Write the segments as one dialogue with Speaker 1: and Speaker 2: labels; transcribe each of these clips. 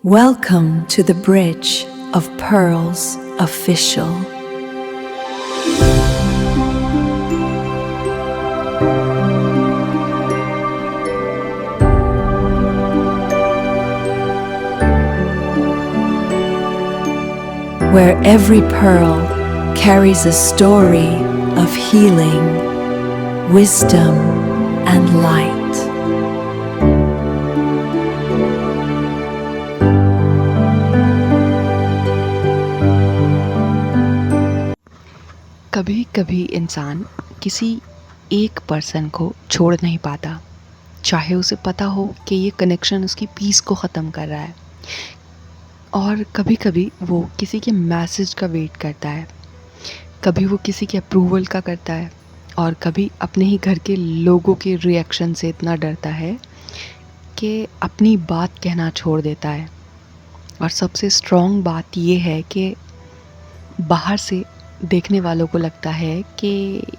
Speaker 1: Welcome to the Bridge of Pearls Official. Where every pearl carries a story of healing, wisdom, and light.
Speaker 2: कभी कभी इंसान किसी एक person को छोड़ नहीं पाता, चाहे उसे पता हो कि ये कनेक्शन उसकी पीस को ख़त्म कर रहा है। और कभी कभी वो किसी के मैसेज का वेट करता है, कभी वो किसी के अप्रूवल का करता है, और कभी अपने ही घर के लोगों के रिएक्शन से इतना डरता है कि अपनी बात कहना छोड़ देता है। और सबसे स्ट्रॉन्ग बात ये है कि बाहर से देखने वालों को लगता है कि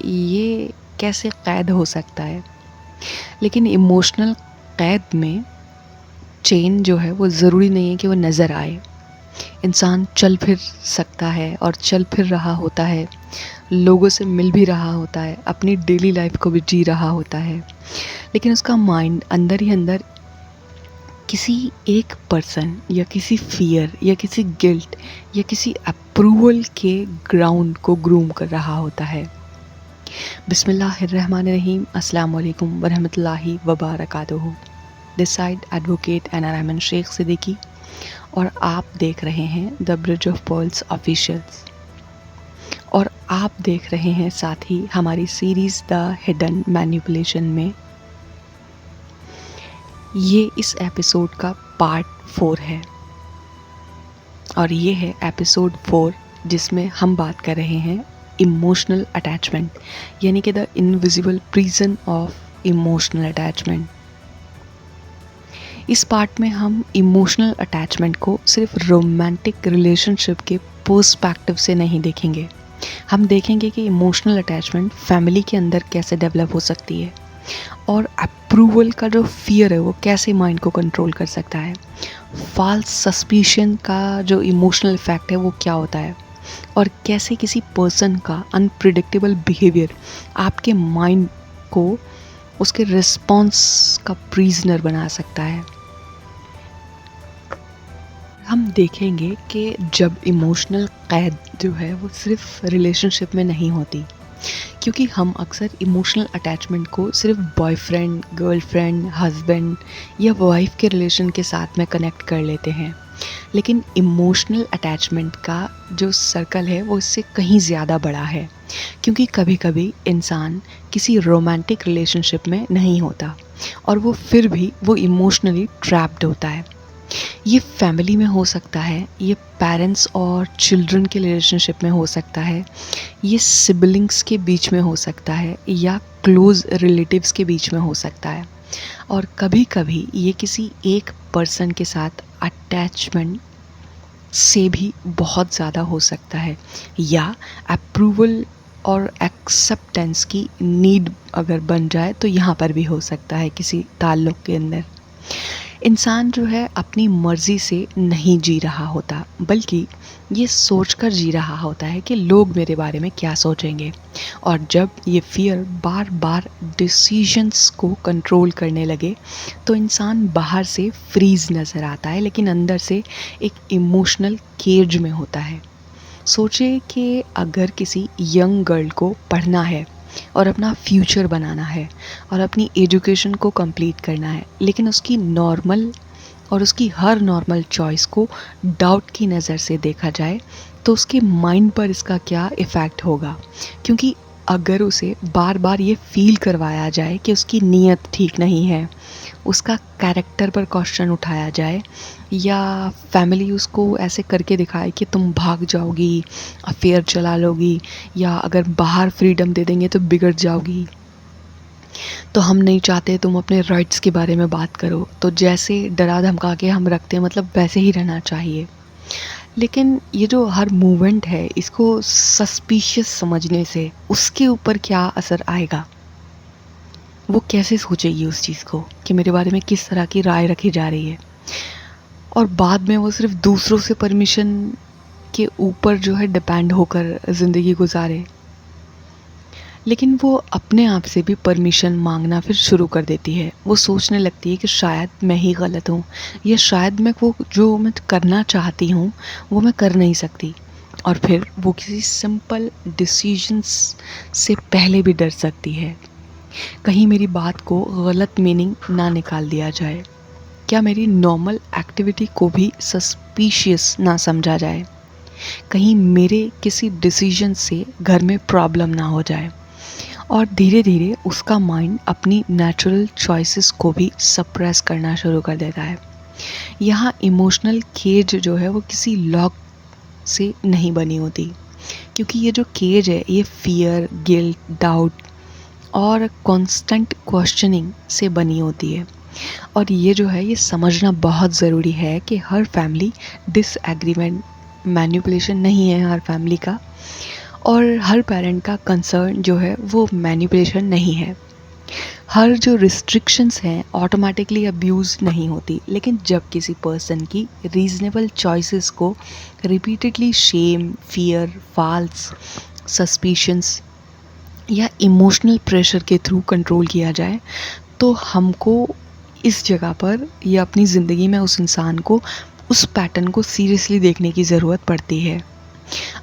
Speaker 2: ये कैसे कैद हो सकता है, लेकिन इमोशनल कैद में चेन जो है वो ज़रूरी नहीं है कि वो नज़र आए। इंसान चल फिर सकता है और चल फिर रहा होता है, लोगों से मिल भी रहा होता है, अपनी डेली लाइफ को भी जी रहा होता है, लेकिन उसका माइंड अंदर ही अंदर किसी एक पर्सन या किसी फियर या किसी गिल्ट या किसी अप्रूवल के ग्राउंड को ग्रूम कर रहा होता है। बिस्मिल्लाहिर्रहमानिर्रहीम, अस्सलाम वालेकुम वरहमतुल्लाहि वबरकातुहू। दिस साइड एडवोकेट एनारामन शेख सिद्दीकी, और आप देख रहे हैं the bridge of pearls officials. और आप देख रहे हैं साथ ही हमारी सीरीज़ द हिडन मैनिपुलेशन में ये इस एपिसोड का पार्ट 4 है, और ये है एपिसोड 4 जिसमें हम बात कर रहे हैं इमोशनल अटैचमेंट, यानी कि the invisible prison of emotional attachment. इस पार्ट में हम इमोशनल अटैचमेंट को सिर्फ रोमांटिक रिलेशनशिप के पर्सपेक्टिव से नहीं देखेंगे। हम देखेंगे कि इमोशनल अटैचमेंट फैमिली के अंदर कैसे डेवलप हो सकती है, और अप्रूवल का जो फियर है वो कैसे माइंड को कंट्रोल कर सकता है। फॉल्स सस्पिशन का जो इमोशनल इफेक्ट है वो क्या होता है, और कैसे किसी पर्सन का अनप्रिडिक्टेबल बिहेवियर आपके माइंड को उसके रिस्पॉन्स का प्रिजनर बना सकता है। हम देखेंगे कि जब इमोशनल कैद जो है वो सिर्फ रिलेशनशिप में नहीं होती, क्योंकि हम अक्सर इमोशनल अटैचमेंट को सिर्फ बॉयफ्रेंड, गर्लफ्रेंड, हस्बैंड या वाइफ के रिलेशन के साथ में कनेक्ट कर लेते हैं, लेकिन इमोशनल अटैचमेंट का जो सर्कल है वो इससे कहीं ज़्यादा बड़ा है। क्योंकि कभी कभी इंसान किसी रोमांटिक रिलेशनशिप में नहीं होता और वो फिर भी वो इमोशनली ट्रैप्ड होता है। ये फैमिली में हो सकता है, ये पेरेंट्स और चिल्ड्रन के रिलेशनशिप में हो सकता है, ये सिबलिंग्स के बीच में हो सकता है, या क्लोज रिलेटिव्स के बीच में हो सकता है, और कभी कभी ये किसी एक पर्सन के साथ अटैचमेंट से भी बहुत ज़्यादा हो सकता है, या अप्रूवल और एक्सेप्टेंस की नीड अगर बन जाए तो यहाँ पर भी हो सकता है किसी ताल्लुक़ के अंदर। इंसान जो है अपनी मर्ज़ी से नहीं जी रहा होता, बल्कि ये सोचकर जी रहा होता है कि लोग मेरे बारे में क्या सोचेंगे। और जब ये फियर बार बार डिसीजंस को कंट्रोल करने लगे तो इंसान बाहर से फ्रीज़ नज़र आता है, लेकिन अंदर से एक इमोशनल केज में होता है। सोचिए कि अगर किसी यंग गर्ल को पढ़ना है और अपना फ्यूचर बनाना है और अपनी एजुकेशन को कंप्लीट करना है, लेकिन उसकी नॉर्मल और उसकी हर नॉर्मल चॉइस को डाउट की नज़र से देखा जाए तो उसके माइंड पर इसका क्या इफ़ेक्ट होगा। क्योंकि अगर उसे बार बार ये फील करवाया जाए कि उसकी नीयत ठीक नहीं है, उसका कैरेक्टर पर क्वेश्चन उठाया जाए, या फैमिली उसको ऐसे करके दिखाए कि तुम भाग जाओगी, अफेयर चला लोगी, या अगर बाहर फ्रीडम दे देंगे तो बिगड़ जाओगी, तो हम नहीं चाहते तुम अपने राइट्स के बारे में बात करो, तो जैसे डरा धमका के हम रखते हैं मतलब वैसे ही रहना चाहिए। लेकिन ये जो हर मूवमेंट है इसको सस्पिशियस समझने से उसके ऊपर क्या असर आएगा, वो कैसे सोचेगी उस चीज़ को कि मेरे बारे में किस तरह की राय रखी जा रही है। और बाद में वो सिर्फ दूसरों से परमिशन के ऊपर जो है डिपेंड होकर ज़िंदगी गुजारे। लेकिन वो अपने आप से भी परमिशन मांगना फिर शुरू कर देती है। वो सोचने लगती है कि शायद मैं ही गलत हूँ, या शायद मैं वो जो मैं करना चाहती हूँ वो मैं कर नहीं सकती। और फिर वो किसी सिंपल डिसीजंस से पहले भी डर सकती है। कहीं मेरी बात को गलत मीनिंग ना निकाल दिया जाए, क्या मेरी नॉर्मल एक्टिविटी को भी सस्पिशियस ना समझा जाए, कहीं मेरे किसी डिसीजन से घर में प्रॉब्लम ना हो जाए। और धीरे धीरे उसका माइंड अपनी नेचुरल चॉइसेस को भी सप्रेस करना शुरू कर देता है। यहाँ इमोशनल केज जो है वो किसी लॉक से नहीं बनी होती, क्योंकि ये जो केज है ये फियर, गिल्ट, डाउट और कांस्टेंट क्वेश्चनिंग से बनी होती है। और ये जो है ये समझना बहुत ज़रूरी है कि हर फैमिली डिसएग्रीमेंट मैनिपुलेशन नहीं है हर फैमिली का, और हर पेरेंट का कंसर्न जो है वो मैनिपुलेशन नहीं है। हर जो रिस्ट्रिक्शंस हैं ऑटोमेटिकली अब्यूज़ नहीं होती, लेकिन जब किसी पर्सन की रीज़नेबल चॉइसेस को repeatedly shame, fear, false suspicions या इमोशनल प्रेशर के थ्रू कंट्रोल किया जाए, तो हमको इस जगह पर या अपनी ज़िंदगी में उस इंसान को, उस पैटर्न को सीरियसली देखने की ज़रूरत पड़ती है।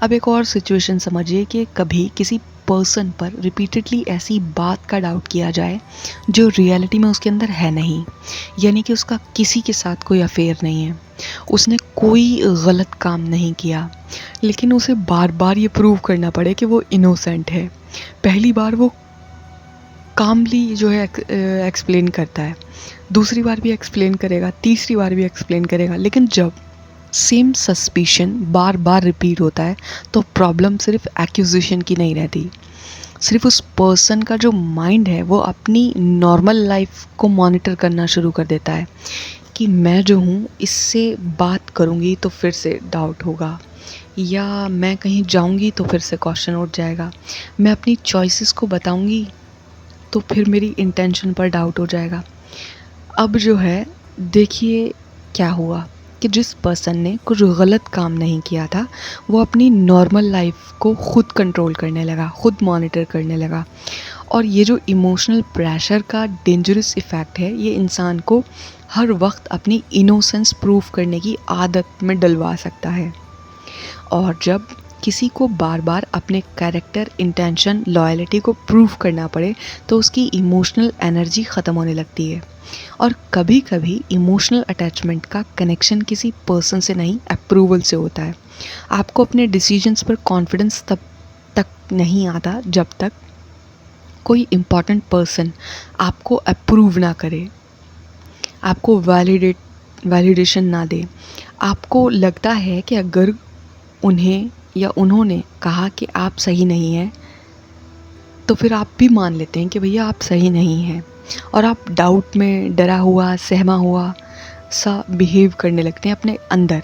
Speaker 2: अब एक और सिचुएशन समझिए कि कभी किसी पर्सन पर रिपीटेडली ऐसी बात का डाउट किया जाए जो रियलिटी में उसके अंदर है नहीं, यानी कि उसका किसी के साथ कोई अफेयर नहीं है, उसने कोई गलत काम नहीं किया, लेकिन उसे बार बार ये प्रूव करना पड़े कि वो इनोसेंट है। पहली बार वो कामली जो है एक्सप्लेन करता है, दूसरी बार भी एक्सप्लेन करेगा, तीसरी बार भी एक्सप्लेन करेगा, लेकिन जब सेम सस्पिशन बार बार रिपीट होता है तो प्रॉब्लम सिर्फ एक्यूजिशन की नहीं रहती, सिर्फ उस पर्सन का जो माइंड है वो अपनी नॉर्मल लाइफ को मॉनिटर करना शुरू कर देता है कि मैं जो हूँ इससे बात करूँगी तो फिर से डाउट होगा, या मैं कहीं जाऊँगी तो फिर से क्वेश्चन उठ जाएगा, मैं अपनी चॉइसेस को बताऊँगी तो फिर मेरी इंटेंशन पर डाउट हो जाएगा। अब जो है देखिए क्या हुआ कि जिस पर्सन ने कुछ गलत काम नहीं किया था वो अपनी नॉर्मल लाइफ को खुद कंट्रोल करने लगा, खुद मॉनिटर करने लगा। और ये जो इमोशनल प्रेशर का डेंजरस इफ़ेक्ट है ये इंसान को हर वक्त अपनी इनोसेंस प्रूव करने की आदत में डलवा सकता है। और जब किसी को बार बार अपने कैरेक्टर, इंटेंशन, लॉयल्टी को प्रूव करना पड़े तो उसकी इमोशनल एनर्जी ख़त्म होने लगती है। और कभी कभी इमोशनल अटैचमेंट का कनेक्शन किसी पर्सन से नहीं, अप्रूवल से होता है। आपको अपने डिसीजंस पर कॉन्फिडेंस तब तक नहीं आता जब तक कोई इम्पॉर्टेंट पर्सन आपको अप्रूव ना करे, आपको वैलिडेशन ना दे। आपको लगता है कि अगर उन्हें या उन्होंने कहा कि आप सही नहीं हैं तो फिर आप भी मान लेते हैं कि भैया आप सही नहीं हैं, और आप डाउट में डरा हुआ, सहमा हुआ सा बिहेव करने लगते हैं अपने अंदर।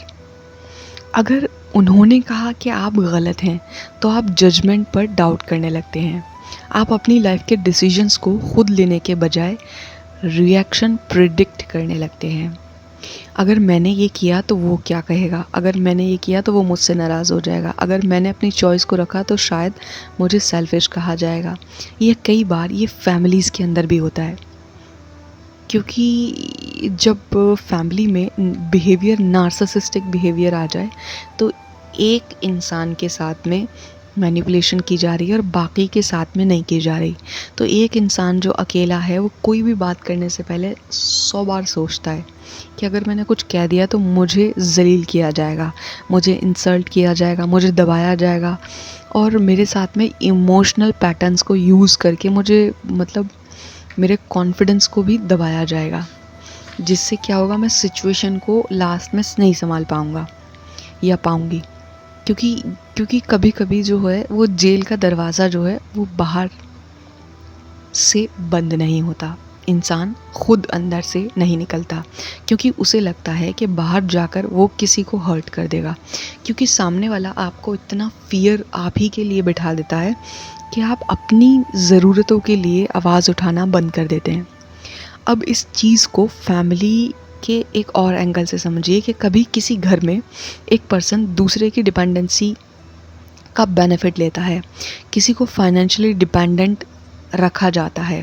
Speaker 2: अगर उन्होंने कहा कि आप गलत हैं तो आप जजमेंट पर डाउट करने लगते हैं। आप अपनी लाइफ के डिसीजंस को खुद लेने के बजाय रिएक्शन प्रिडिक्ट करने लगते हैं। अगर मैंने ये किया तो वो क्या कहेगा, अगर मैंने ये किया तो वो मुझसे नाराज़ हो जाएगा, अगर मैंने अपनी चॉइस को रखा तो शायद मुझे सेल्फिश कहा जाएगा। ये कई बार ये फैमिलीज़ के अंदर भी होता है, क्योंकि जब फैमिली में बिहेवियर, नार्सिसिस्टिक बिहेवियर आ जाए तो एक इंसान के साथ में मैनिपुलेशन की जा रही है और बाकी के साथ में नहीं की जा रही, तो एक इंसान जो अकेला है वो कोई भी बात करने से पहले 100 बार सोचता है कि अगर मैंने कुछ कह दिया तो मुझे जलील किया जाएगा, मुझे इंसल्ट किया जाएगा, मुझे दबाया जाएगा, और मेरे साथ में इमोशनल पैटर्न्स को यूज़ करके मुझे मतलब मेरे कॉन्फिडेंस को भी दबाया जाएगा, जिससे क्या होगा, मैं सिचुएशन को लास्ट में नहीं संभाल पाऊँगा या पाऊँगी। क्योंकि कभी कभी जो है वो जेल का दरवाज़ा जो है वो बाहर से बंद नहीं होता, इंसान खुद अंदर से नहीं निकलता, क्योंकि उसे लगता है कि बाहर जाकर वो किसी को हर्ट कर देगा, क्योंकि सामने वाला आपको इतना फियर आप ही के लिए बिठा देता है कि आप अपनी ज़रूरतों के लिए आवाज़ उठाना बंद कर देते हैं। अब इस चीज़ को फैमिली कि एक और एंगल से समझिए कि कभी किसी घर में एक पर्सन दूसरे की डिपेंडेंसी का बेनिफिट लेता है, किसी को फाइनेंशियली डिपेंडेंट रखा जाता है,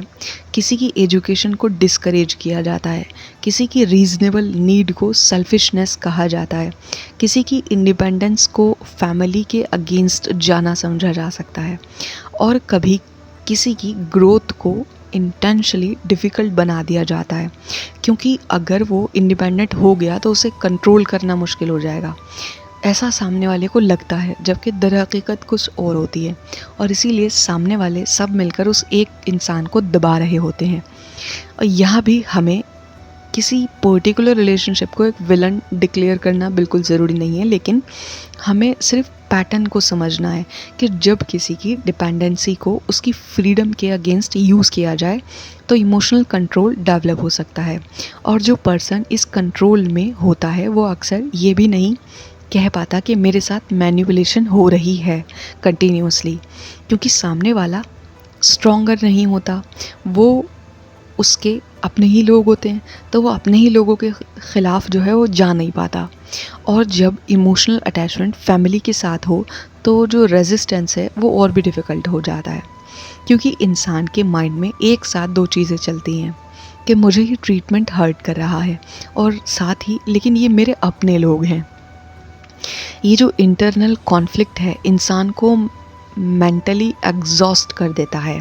Speaker 2: किसी की एजुकेशन को डिस्करेज किया जाता है, किसी की रीज़नेबल नीड को सेल्फिशनेस कहा जाता है, किसी की इंडिपेंडेंस को फैमिली के अगेंस्ट जाना समझा जा सकता है, और कभी किसी की ग्रोथ को इंटेंशनली डिफ़िकल्ट बना दिया जाता है, क्योंकि अगर वो इंडिपेंडेंट हो गया तो उसे कंट्रोल करना मुश्किल हो जाएगा। ऐसा सामने वाले को लगता है, जबकि दरहकीकत कुछ और होती है, और इसीलिए सामने वाले सब मिलकर उस एक इंसान को दबा रहे होते हैं। और यहाँ भी हमें किसी पर्टिकुलर रिलेशनशिप को एक विलन डिक्लेयर करना बिल्कुल ज़रूरी नहीं है, लेकिन हमें सिर्फ पैटर्न को समझना है कि जब किसी की डिपेंडेंसी को उसकी फ्रीडम के अगेंस्ट यूज़ किया जाए तो इमोशनल कंट्रोल डेवलप हो सकता है, और जो पर्सन इस कंट्रोल में होता है वो अक्सर ये भी नहीं कह पाता कि मेरे साथ मैनिपुलेशन हो रही है कंटिन्यूसली, क्योंकि सामने वाला स्ट्रॉन्गर नहीं होता, वो उसके अपने ही लोग होते हैं, तो वो अपने ही लोगों के ख़िलाफ़ जो है वो जा नहीं पाता। और जब इमोशनल अटैचमेंट फैमिली के साथ हो तो जो रेजिस्टेंस है वो और भी डिफ़िकल्ट हो जाता है, क्योंकि इंसान के माइंड में एक साथ दो चीज़ें चलती हैं कि मुझे ये ट्रीटमेंट हर्ट कर रहा है, और साथ ही लेकिन ये मेरे अपने लोग हैं। ये जो इंटरनल कॉन्फ्लिक्ट है इंसान को मेंटली एग्जॉस्ट कर देता है।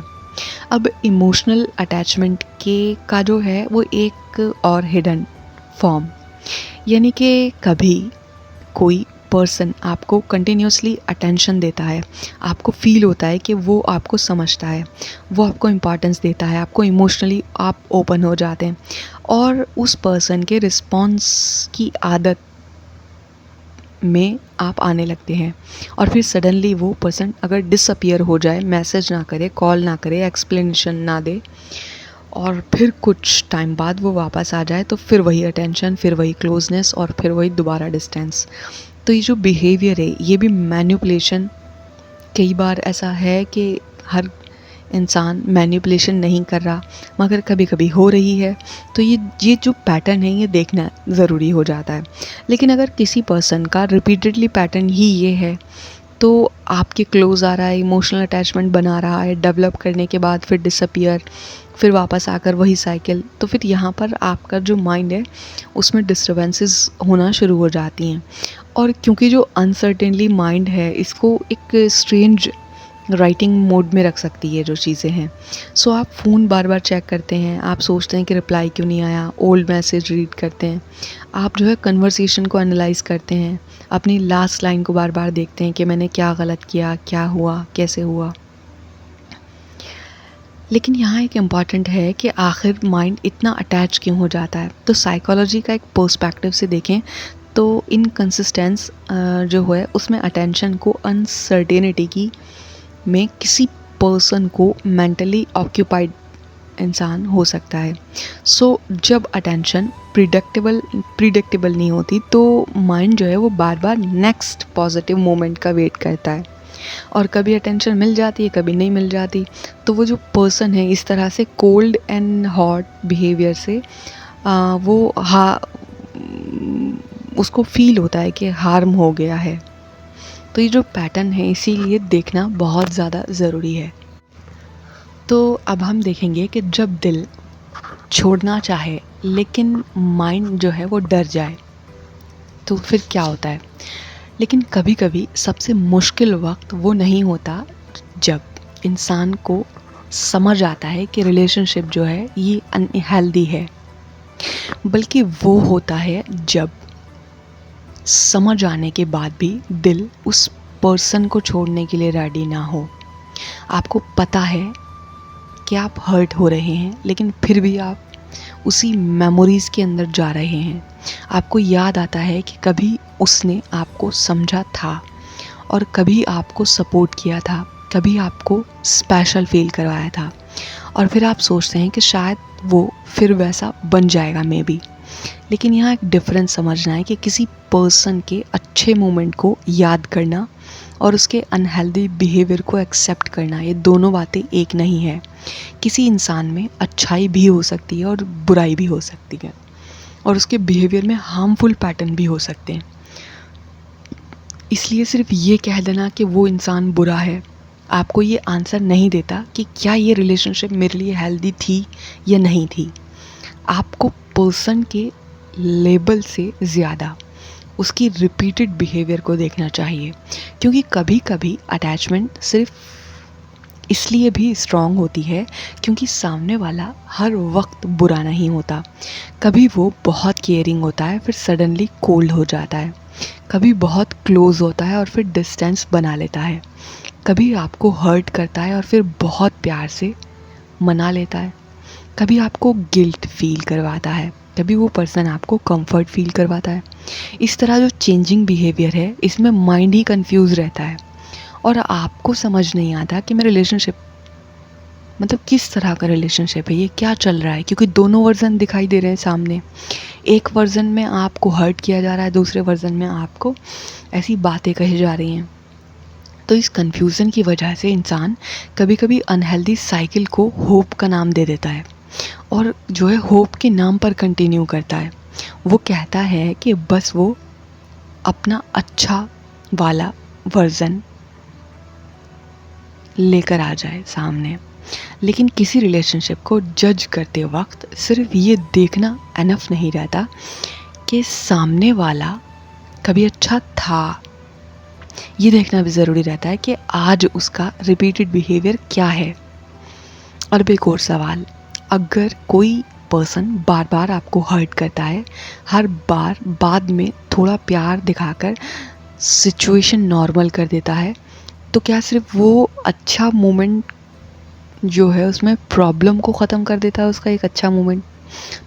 Speaker 2: अब इमोशनल अटैचमेंट के का जो है वो एक और हिडन फॉर्म, यानी कि कभी कोई पर्सन आपको कंटिन्यूसली अटेंशन देता है, आपको फील होता है कि वो आपको समझता है, वो आपको इम्पोर्टेंस देता है, आपको इमोशनली आप ओपन हो जाते हैं, और उस पर्सन के रिस्पॉन्स की आदत में आप आने लगते हैं, और फिर सडनली वो पर्सन अगर डिसअपियर हो जाए, मैसेज ना करे, कॉल ना करे, एक्सप्लेनेशन ना दे, और फिर कुछ टाइम बाद वो वापस आ जाए, तो फिर वही अटेंशन, फिर वही क्लोजनेस, और फिर वही दोबारा डिस्टेंस। तो ये जो बिहेवियर है ये भी मैनिपुलेशन, कई बार ऐसा है कि हर इंसान मैनिपुलेशन नहीं कर रहा, मगर कभी कभी हो रही है, तो ये जो पैटर्न है ये देखना ज़रूरी हो जाता है। लेकिन अगर किसी पर्सन का रिपीटेडली पैटर्न ही ये है, तो आपके क्लोज आ रहा है, इमोशनल अटैचमेंट बना रहा है, डेवलप करने के बाद फिर डिसअपियर, फिर वापस आकर वही साइकिल, तो फिर यहाँ पर आपका जो माइंड है उसमें डिस्टर्बेंसेस होना शुरू हो जाती हैं। और क्योंकि जो अनसर्टेनली माइंड है इसको एक स्ट्रेंज राइटिंग मोड में रख सकती है जो चीज़ें हैं। सो आप फ़ोन बार बार चेक करते हैं, आप सोचते हैं कि रिप्लाई क्यों नहीं आया, ओल्ड मैसेज रीड करते हैं, आप जो है कन्वर्सेशन को एनालाइज करते हैं, अपनी लास्ट लाइन को बार बार देखते हैं कि मैंने क्या गलत किया, क्या हुआ, कैसे हुआ। लेकिन यहाँ एक इम्पॉर्टेंट है कि आखिर माइंड इतना अटैच क्यों हो जाता है। तो साइकोलॉजी का एक पर्सपेक्टिव से देखें तो इनकंसिस्टेंस जो है उसमें अटेंशन को अनसर्टेनिटी की में किसी पर्सन को मेंटली ऑक्यूपाइड इंसान हो सकता है। सो जब अटेंशन प्रिडिक्टेबल नहीं होती तो माइंड जो है वो बार बार नेक्स्ट पॉजिटिव मोमेंट का वेट करता है, और कभी अटेंशन मिल जाती है, कभी नहीं मिल जाती। तो वो जो पर्सन है इस तरह से कोल्ड एंड हॉट बिहेवियर से उसको फील होता है कि हार्म हो गया है। तो ये जो पैटर्न है इसीलिए देखना बहुत ज़्यादा ज़रूरी है। तो अब हम देखेंगे कि जब दिल छोड़ना चाहे लेकिन माइंड जो है वो डर जाए तो फिर क्या होता है। लेकिन कभी कभी सबसे मुश्किल वक्त वो नहीं होता जब इंसान को समझ आता है कि रिलेशनशिप जो है ये अनहेल्दी है, बल्कि वो होता है जब समझ आने के बाद भी दिल उस पर्सन को छोड़ने के लिए रेडी ना हो। आपको पता है कि आप हर्ट हो रहे हैं, लेकिन फिर भी आप उसी मेमोरीज़ के अंदर जा रहे हैं। आपको याद आता है कि कभी उसने आपको समझा था और कभी आपको सपोर्ट किया था, कभी आपको स्पेशल फील करवाया था, और फिर आप सोचते हैं कि शायद वो फिर वैसा बन जाएगा मे बी। लेकिन यहाँ एक डिफरेंस समझना है कि किसी पर्सन के अच्छे मोमेंट को याद करना और उसके अनहेल्दी बिहेवियर को एक्सेप्ट करना, ये दोनों बातें एक नहीं है। किसी इंसान में अच्छाई भी हो सकती है और बुराई भी हो सकती है। और उसके बिहेवियर में हार्मफुल पैटर्न भी हो सकते हैं। इसलिए सिर्फ ये कह देना कि वो इंसान बुरा है आपको ये आंसर नहीं देता कि क्या ये रिलेशनशिप मेरे लिए हेल्दी थी या नहीं थी। आपको पर्सन के लेबल से ज़्यादा उसकी रिपीटेड बिहेवियर को देखना चाहिए, क्योंकि कभी कभी अटैचमेंट सिर्फ इसलिए भी स्ट्रॉन्ग होती है क्योंकि सामने वाला हर वक्त बुरा नहीं होता। कभी वो बहुत केयरिंग होता है फिर सडनली कोल्ड हो जाता है, कभी बहुत क्लोज होता है और फिर डिस्टेंस बना लेता है, कभी आपको हर्ट करता है और फिर बहुत प्यार से मना लेता है, कभी आपको गिल्ट फील करवाता है, कभी वो पर्सन आपको कंफर्ट फील करवाता है। इस तरह जो चेंजिंग बिहेवियर है इसमें माइंड ही कंफ्यूज रहता है और आपको समझ नहीं आता कि मैं रिलेशनशिप मतलब किस तरह का रिलेशनशिप है, ये क्या चल रहा है, क्योंकि दोनों वर्जन दिखाई दे रहे हैं सामने। एक वर्जन में आपको हर्ट किया जा रहा है, दूसरे वर्जन में आपको ऐसी बातें कही जा रही हैं। तो इस कन्फ्यूज़न की वजह से इंसान कभी कभी अनहेल्दी साइकिल को होप का नाम दे देता है और जो है होप के नाम पर कंटिन्यू करता है। वो कहता है कि बस वो अपना अच्छा वाला वर्जन लेकर आ जाए सामने। लेकिन किसी रिलेशनशिप को जज करते वक्त सिर्फ ये देखना एनफ नहीं रहता कि सामने वाला कभी अच्छा था, ये देखना भी ज़रूरी रहता है कि आज उसका रिपीटेड बिहेवियर क्या है। और अब एक और सवाल, अगर कोई पर्सन बार बार आपको हर्ट करता है, हर बार बाद में थोड़ा प्यार दिखाकर सिचुएशन नॉर्मल कर देता है, तो क्या सिर्फ वो अच्छा मोमेंट जो है उसमें प्रॉब्लम को ख़त्म कर देता है उसका एक अच्छा मोमेंट?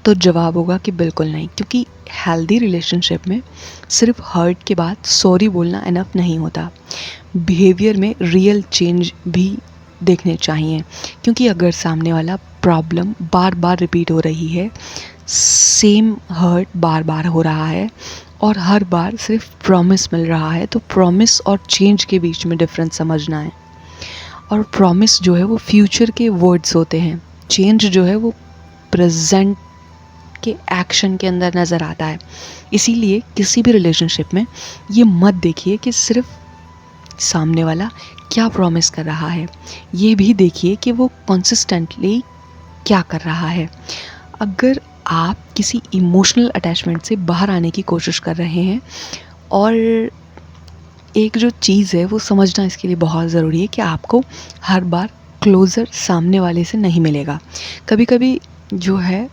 Speaker 2: तो जवाब होगा कि बिल्कुल नहीं, क्योंकि हेल्दी रिलेशनशिप में सिर्फ हर्ट के बाद सॉरी बोलना इनफ नहीं होता। बिहेवियर में रियल चेंज भी देखने चाहिए, क्योंकि अगर सामने वाला प्रॉब्लम बार बार रिपीट हो रही है, सेम हर्ट बार बार हो रहा है और हर बार सिर्फ प्रॉमिस मिल रहा है, तो प्रॉमिस और चेंज के बीच में डिफरेंस समझना है। और प्रॉमिस जो है वो फ्यूचर के वर्ड्स होते हैं, चेंज जो है वो प्रेजेंट के एक्शन के अंदर नज़र आता है। इसीलिए किसी भी रिलेशनशिप में ये मत देखिए कि सिर्फ सामने वाला क्या प्रॉमिस कर रहा है, ये भी देखिए कि वो कंसिस्टेंटली क्या कर रहा है। अगर आप किसी इमोशनल अटैचमेंट से बाहर आने की कोशिश कर रहे हैं, और एक जो चीज़ है वो समझना इसके लिए बहुत ज़रूरी है कि आपको हर बार क्लोज़र सामने वाले से नहीं मिलेगा। कभी कभी जो है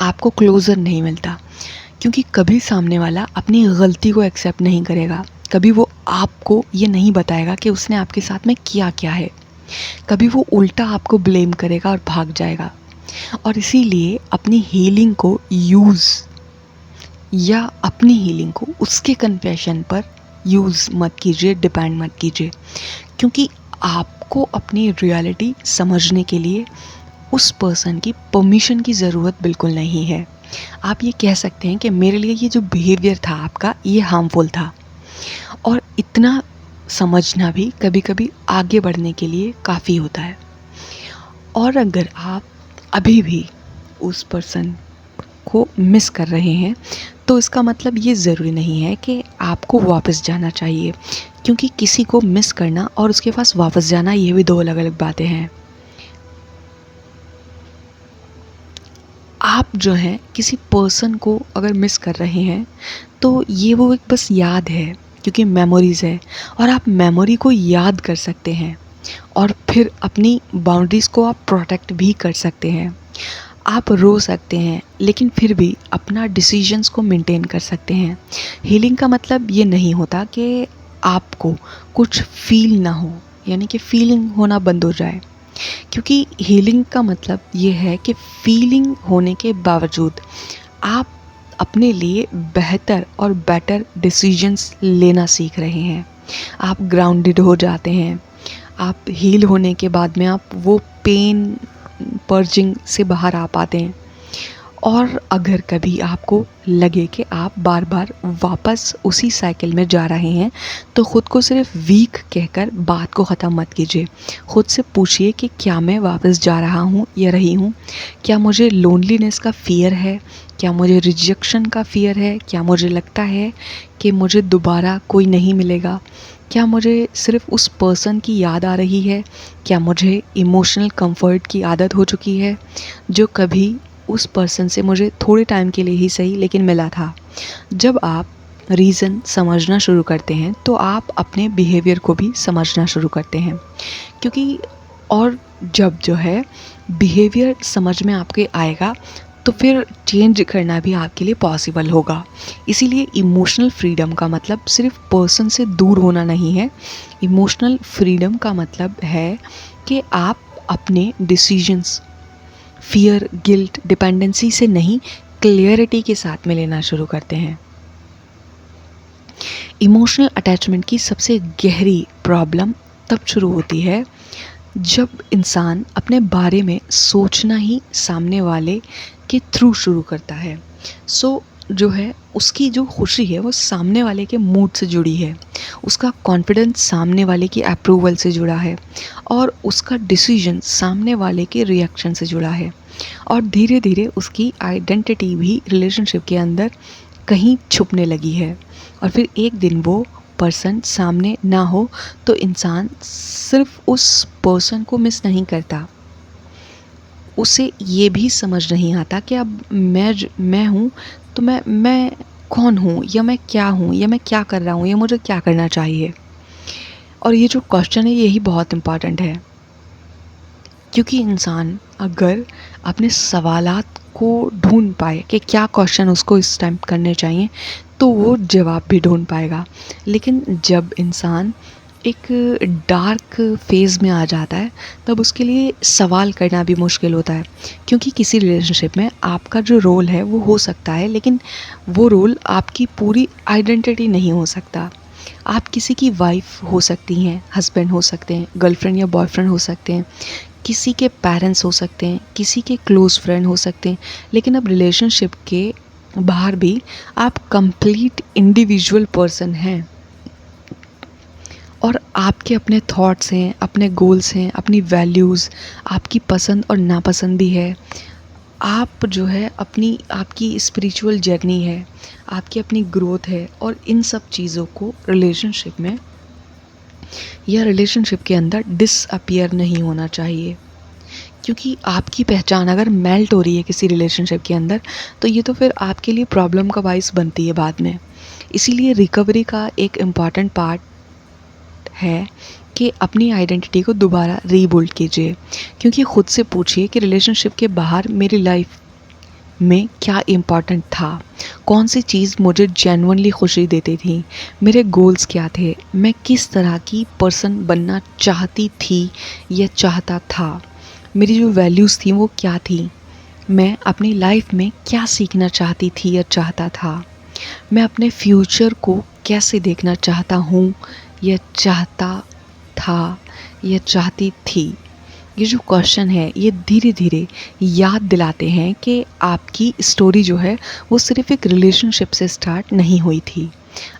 Speaker 2: आपको क्लोज़र नहीं मिलता क्योंकि कभी सामने वाला अपनी गलती को एक्सेप्ट नहीं करेगा, कभी वो आपको ये नहीं बताएगा कि उसने आपके साथ में किया क्या है, कभी वो उल्टा आपको ब्लेम करेगा और भाग जाएगा। और इसीलिए अपनी हीलिंग को अपनी हीलिंग को उसके कन्फेशन पर यूज़ मत कीजिए, डिपेंड मत कीजिए, क्योंकि आपको अपनी रियलिटी समझने के लिए उस पर्सन की परमिशन की ज़रूरत बिल्कुल नहीं है। आप ये कह सकते हैं कि मेरे लिए ये जो बिहेवियर था आपका ये हार्मफुल था, और इतना समझना भी कभी कभी आगे बढ़ने के लिए काफ़ी होता है। और अगर आप अभी भी उस पर्सन को मिस कर रहे हैं तो इसका मतलब ये ज़रूरी नहीं है कि आपको वापस जाना चाहिए, क्योंकि किसी को मिस करना और उसके पास वापस जाना ये भी दो अलग अलग बातें हैं। आप जो हैं किसी पर्सन को अगर मिस कर रहे हैं तो ये वो एक बस याद है, क्योंकि मेमोरीज़ है, और आप मेमोरी को याद कर सकते हैं और फिर अपनी बाउंड्रीज़ को आप प्रोटेक्ट भी कर सकते हैं। आप रो सकते हैं लेकिन फिर भी अपना डिसीजंस को मेंटेन कर सकते हैं। हीलिंग का मतलब ये नहीं होता कि आपको कुछ फील ना हो, यानी कि फीलिंग होना बंद हो जाए, क्योंकि हीलिंग का मतलब ये है कि फीलिंग होने के बावजूद आप अपने लिए बेहतर और बेटर डिसीजंस लेना सीख रहे हैं। आप ग्राउंडेड हो जाते हैं, आप हील होने के बाद में आप वो पेन पर्जिंग से बाहर आ पाते हैं और अगर कभी आपको लगे कि आप बार बार वापस उसी साइकिल में जा रहे हैं तो ख़ुद को सिर्फ वीक कहकर बात को ख़त्म मत कीजिए। ख़ुद से पूछिए कि क्या मैं वापस जा रहा हूँ या रही हूँ। क्या मुझे लोनलीनेस का फ़ियर है, क्या मुझे रिजेक्शन का फ़ियर है, क्या मुझे लगता है कि मुझे दोबारा कोई नहीं मिलेगा, क्या मुझे सिर्फ उस पर्सन की याद आ रही है, क्या मुझे इमोशनल कंफर्ट की आदत हो चुकी है जो कभी उस पर्सन से मुझे थोड़े टाइम के लिए ही सही लेकिन मिला था। जब आप रीज़न समझना शुरू करते हैं तो आप अपने बिहेवियर को भी समझना शुरू करते हैं, क्योंकि और जब जो है बिहेवियर समझ में आपके आएगा तो फिर चेंज करना भी आपके लिए पॉसिबल होगा। इसीलिए इमोशनल फ्रीडम का मतलब सिर्फ पर्सन से दूर होना नहीं है। इमोशनल फ्रीडम का मतलब है कि आप अपने डिसीजंस फियर, गिल्ट, डिपेंडेंसी से नहीं, क्लियरिटी के साथ में लेना शुरू करते हैं। इमोशनल अटैचमेंट की सबसे गहरी प्रॉब्लम तब शुरू होती है जब इंसान अपने बारे में सोचना ही सामने वाले के थ्रू शुरू करता है। जो है उसकी जो खुशी है वो सामने वाले के मूड से जुड़ी है, उसका कॉन्फिडेंस सामने वाले की अप्रूवल से जुड़ा है और उसका डिसीजन सामने वाले के रिएक्शन से जुड़ा है। और धीरे धीरे उसकी आइडेंटिटी भी रिलेशनशिप के अंदर कहीं छुपने लगी है। और फिर एक दिन वो पर्सन सामने ना हो तो इंसान सिर्फ उस पर्सन को मिस नहीं करता, उसे ये भी समझ नहीं आता कि अब मैं हूँ तो मैं कौन हूँ, या मैं क्या हूँ, या मैं क्या कर रहा हूँ, या मुझे क्या करना चाहिए। और ये जो क्वेश्चन है यही बहुत इम्पॉर्टेंट है, क्योंकि इंसान अगर अपने सवालात को ढूंढ पाए कि क्या क्वेश्चन उसको इस टाइम करने चाहिए तो वो जवाब भी ढूंढ पाएगा। लेकिन जब इंसान एक डार्क फेज़ में आ जाता है तब उसके लिए सवाल करना भी मुश्किल होता है, क्योंकि किसी रिलेशनशिप में आपका जो रोल है वो हो सकता है लेकिन वो रोल आपकी पूरी आइडेंटिटी नहीं हो सकता। आप किसी की वाइफ हो सकती हैं, हस्बैंड हो सकते हैं, गर्लफ्रेंड या बॉयफ्रेंड हो सकते हैं, किसी के पेरेंट्स हो सकते हैं, किसी के क्लोज फ्रेंड हो सकते हैं, लेकिन अब रिलेशनशिप के बाहर भी आप कंप्लीट इंडिविजुअल पर्सन हैं और आपके अपने थॉट्स हैं, अपने गोल्स हैं, अपनी वैल्यूज़, आपकी पसंद और नापसंद भी है। आप जो है आपकी स्पिरिचुअल जर्नी है, आपकी अपनी ग्रोथ है और इन सब चीज़ों को रिलेशनशिप में या रिलेशनशिप के अंदर डिसअपियर नहीं होना चाहिए। क्योंकि आपकी पहचान अगर मेल्ट हो रही है किसी रिलेशनशिप के अंदर तो ये तो फिर आपके लिए प्रॉब्लम का बाइस बनती है बाद में। इसीलिए रिकवरी का एक इम्पॉर्टेंट पार्ट है कि अपनी आइडेंटिटी को दोबारा रीबिल्ड कीजिए, क्योंकि ख़ुद से पूछिए कि रिलेशनशिप के बाहर मेरी लाइफ में क्या इम्पॉर्टेंट था, कौन सी चीज़ मुझे जेन्युइनली खुशी देती थी, मेरे गोल्स क्या थे, मैं किस तरह की पर्सन बनना चाहती थी या चाहता था, मेरी जो वैल्यूज़ थी वो क्या थी, मैं अपनी लाइफ में क्या सीखना चाहती थी या चाहता था, मैं अपने फ्यूचर को कैसे देखना चाहता हूँ या चाहता था या चाहती थी। ये जो क्वेश्चन है ये धीरे धीरे याद दिलाते हैं कि आपकी स्टोरी जो है वो सिर्फ एक रिलेशनशिप से स्टार्ट नहीं हुई थी,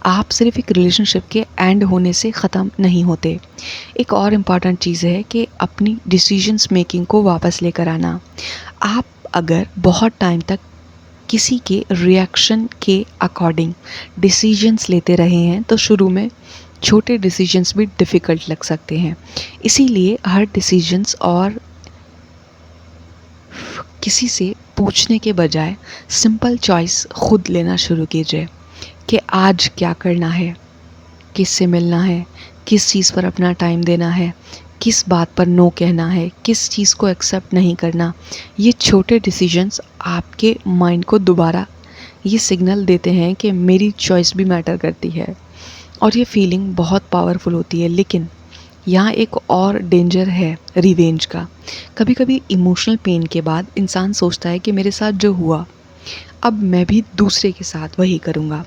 Speaker 2: आप सिर्फ एक रिलेशनशिप के एंड होने से ख़त्म नहीं होते। एक और इम्पॉर्टेंट चीज़ है कि अपनी डिसीजंस मेकिंग को वापस लेकर आना। आप अगर बहुत टाइम तक किसी के रिएक्शन के अकॉर्डिंग डिसीजंस लेते रहे हैं तो शुरू में छोटे डिसीजंस भी डिफ़िकल्ट लग सकते हैं। इसीलिए हर डिसीजंस और किसी से पूछने के बजाय सिंपल चॉइस खुद लेना शुरू कीजिए कि आज क्या करना है, किससे मिलना है, किस चीज़ पर अपना टाइम देना है, किस बात पर नो कहना है, किस चीज़ को एक्सेप्ट नहीं करना। ये छोटे डिसीजंस आपके माइंड को दोबारा ये सिग्नल देते हैं कि मेरी चॉइस भी मैटर करती है और ये फीलिंग बहुत पावरफुल होती है। लेकिन यहाँ एक और डेंजर है रिवेंज का। कभी कभी इमोशनल पेन के बाद इंसान सोचता है कि मेरे साथ जो हुआ अब मैं भी दूसरे के साथ वही करूँगा।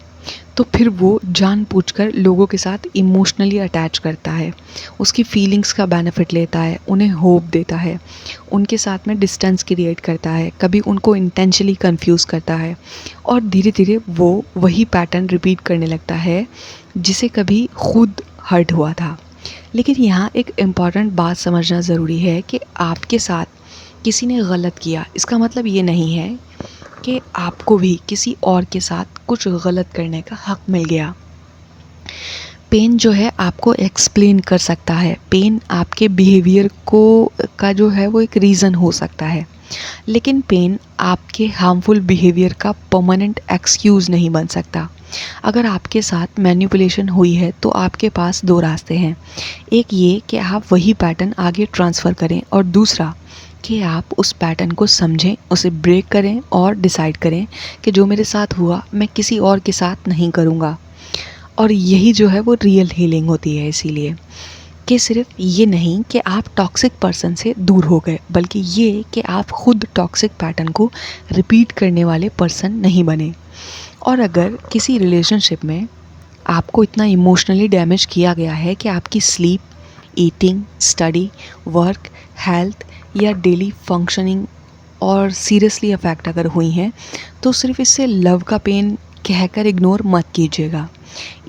Speaker 2: तो फिर वो जानबूझकर लोगों के साथ इमोशनली अटैच करता है, उसकी फीलिंग्स का बेनिफिट लेता है, उन्हें होप देता है, उनके साथ में डिस्टेंस क्रिएट करता है, कभी उनको इंटेंशनली कंफ्यूज करता है और धीरे धीरे वो वही पैटर्न रिपीट करने लगता है जिसे कभी खुद हर्ट हुआ था। लेकिन यहाँ एक इम्पॉर्टेंट बात समझना ज़रूरी है कि आपके साथ किसी ने गलत किया, इसका मतलब ये नहीं है कि आपको भी किसी और के साथ कुछ गलत करने का हक मिल गया। पेन जो है आपको एक्सप्लेन कर सकता है, पेन आपके बिहेवियर को का जो है वो एक रीज़न हो सकता है, लेकिन पेन आपके हार्मफुल बिहेवियर का परमानेंट एक्सक्यूज़ नहीं बन सकता। अगर आपके साथ मैनिपुलेशन हुई है तो आपके पास दो रास्ते हैं, एक ये कि आप वही पैटर्न आगे ट्रांसफ़र करें और दूसरा कि आप उस पैटर्न को समझें, उसे ब्रेक करें और डिसाइड करें कि जो मेरे साथ हुआ मैं किसी और के साथ नहीं करूँगा। और यही जो है वो रियल हीलिंग होती है। इसीलिए कि सिर्फ ये नहीं कि आप टॉक्सिक पर्सन से दूर हो गए, बल्कि ये कि आप खुद टॉक्सिक पैटर्न को रिपीट करने वाले पर्सन नहीं बने। और अगर किसी रिलेशनशिप में आपको इतना इमोशनली डैमेज किया गया है कि आपकी sleep, eating, study, work, health या डेली फंक्शनिंग और सीरियसली अफेक्ट अगर हुई हैं, तो सिर्फ इससे लव का पेन कहकर इग्नोर मत कीजिएगा।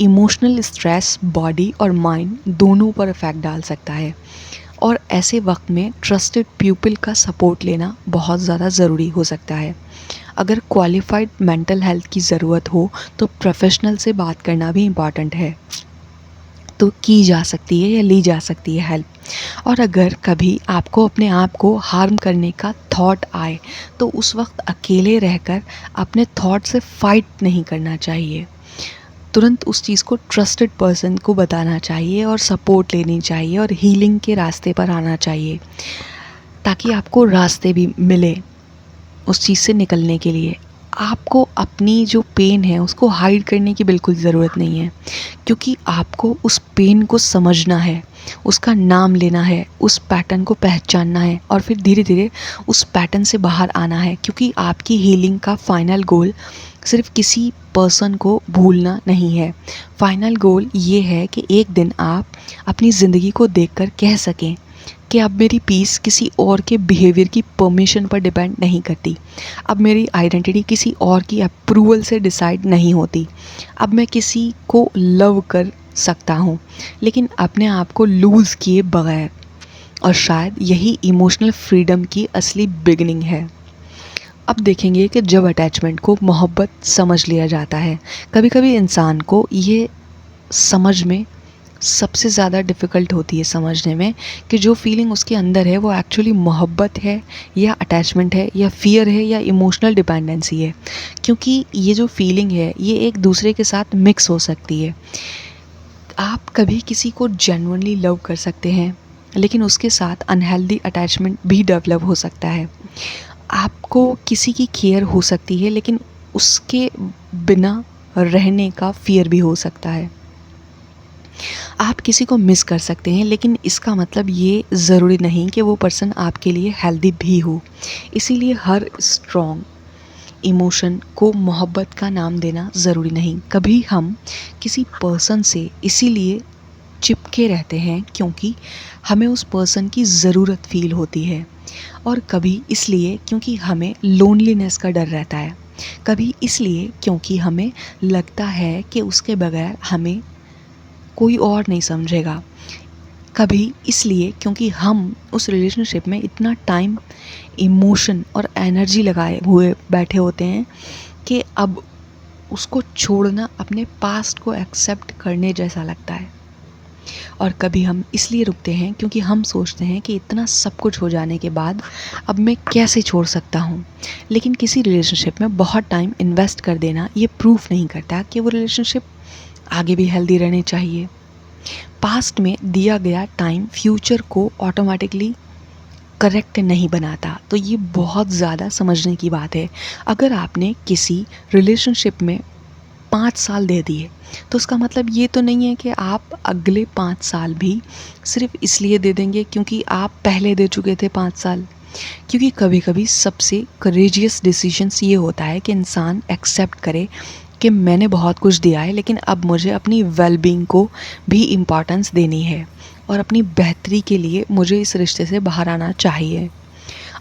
Speaker 2: इमोशनल स्ट्रेस बॉडी और माइंड दोनों पर इफ़ेक्ट डाल सकता है और ऐसे वक्त में ट्रस्टेड पीपल का सपोर्ट लेना बहुत ज़्यादा ज़रूरी हो सकता है। अगर क्वालिफाइड मेंटल हेल्थ की ज़रूरत हो तो प्रोफेशनल से बात करना भी इम्पॉर्टेंट है, तो की जा सकती है या ली जा सकती है हेल्प। और अगर कभी आपको अपने आप को हार्म करने का थॉट आए तो उस वक्त अकेले रहकर अपने थॉट से फाइट नहीं करना चाहिए, तुरंत उस चीज़ को ट्रस्टेड पर्सन को बताना चाहिए और सपोर्ट लेनी चाहिए और हीलिंग के रास्ते पर आना चाहिए, ताकि आपको रास्ते भी मिले उस चीज़ से निकलने के लिए। आपको अपनी जो पेन है उसको हाइड करने की बिल्कुल ज़रूरत नहीं है, क्योंकि आपको उस पेन को समझना है, उसका नाम लेना है, उस पैटर्न को पहचानना है और फिर धीरे धीरे उस पैटर्न से बाहर आना है। क्योंकि आपकी हीलिंग का फाइनल गोल सिर्फ किसी पर्सन को भूलना नहीं है। फाइनल गोल ये है कि एक दिन आप अपनी ज़िंदगी को देखकर कह सकें कि अब मेरी पीस किसी और के बिहेवियर की परमिशन पर डिपेंड नहीं करती, अब मेरी आइडेंटिटी किसी और की अप्रूवल से डिसाइड नहीं होती, अब मैं किसी को लव कर सकता हूँ लेकिन अपने आप को लूज़ किए बगैर। और शायद यही इमोशनल फ्रीडम की असली बिगिनिंग है। अब देखेंगे कि जब अटैचमेंट को मोहब्बत समझ लिया जाता है, कभी कभी इंसान को ये समझ में सबसे ज़्यादा डिफ़िकल्ट होती है समझने में कि जो फीलिंग उसके अंदर है वो एक्चुअली मोहब्बत है या अटैचमेंट है या फ़ियर है या इमोशनल डिपेंडेंसी है। क्योंकि ये जो फीलिंग है ये एक दूसरे के साथ मिक्स हो सकती है। आप कभी किसी को जेन्युइनली लव कर सकते हैं लेकिन उसके साथ अनहेल्दी अटैचमेंट भी डेवलप हो सकता है। आपको किसी की केयर हो सकती है लेकिन उसके बिना रहने का फ़ियर भी हो सकता है। आप किसी को मिस कर सकते हैं लेकिन इसका मतलब ये ज़रूरी नहीं कि वो पर्सन आपके लिए हेल्दी भी हो। इसीलिए हर स्ट्रॉन्ग इमोशन को मोहब्बत का नाम देना ज़रूरी नहीं। कभी हम किसी पर्सन से इसीलिए चिपके रहते हैं क्योंकि हमें उस पर्सन की ज़रूरत फील होती है, और कभी इसलिए क्योंकि हमें लोनलीनेस का डर रहता है, कभी इसलिए क्योंकि हमें लगता है कि उसके बगैर हमें कोई और नहीं समझेगा, कभी इसलिए क्योंकि हम उस रिलेशनशिप में इतना टाइम, इमोशन और एनर्जी लगाए हुए बैठे होते हैं कि अब उसको छोड़ना अपने पास्ट को एक्सेप्ट करने जैसा लगता है। और कभी हम इसलिए रुकते हैं क्योंकि हम सोचते हैं कि इतना सब कुछ हो जाने के बाद अब मैं कैसे छोड़ सकता हूँ। लेकिन किसी रिलेशनशिप में बहुत टाइम इन्वेस्ट कर देना ये प्रूफ नहीं करता कि वो रिलेशनशिप आगे भी हेल्दी रहने चाहिए। पास्ट में दिया गया टाइम फ्यूचर को ऑटोमेटिकली करेक्ट नहीं बनाता, तो ये बहुत ज़्यादा समझने की बात है। अगर आपने किसी रिलेशनशिप में 5 साल दे दिए तो उसका मतलब ये तो नहीं है कि आप अगले 5 साल भी सिर्फ इसलिए दे देंगे क्योंकि आप पहले दे चुके थे 5 साल। क्योंकि कभी कभी सबसे करेजियस डिसीजंस ये होता है कि इंसान एक्सेप्ट करे कि मैंने बहुत कुछ दिया है, लेकिन अब मुझे अपनी वेलबींग को भी इम्पॉर्टेंस देनी है और अपनी बेहतरी के लिए मुझे इस रिश्ते से बाहर आना चाहिए।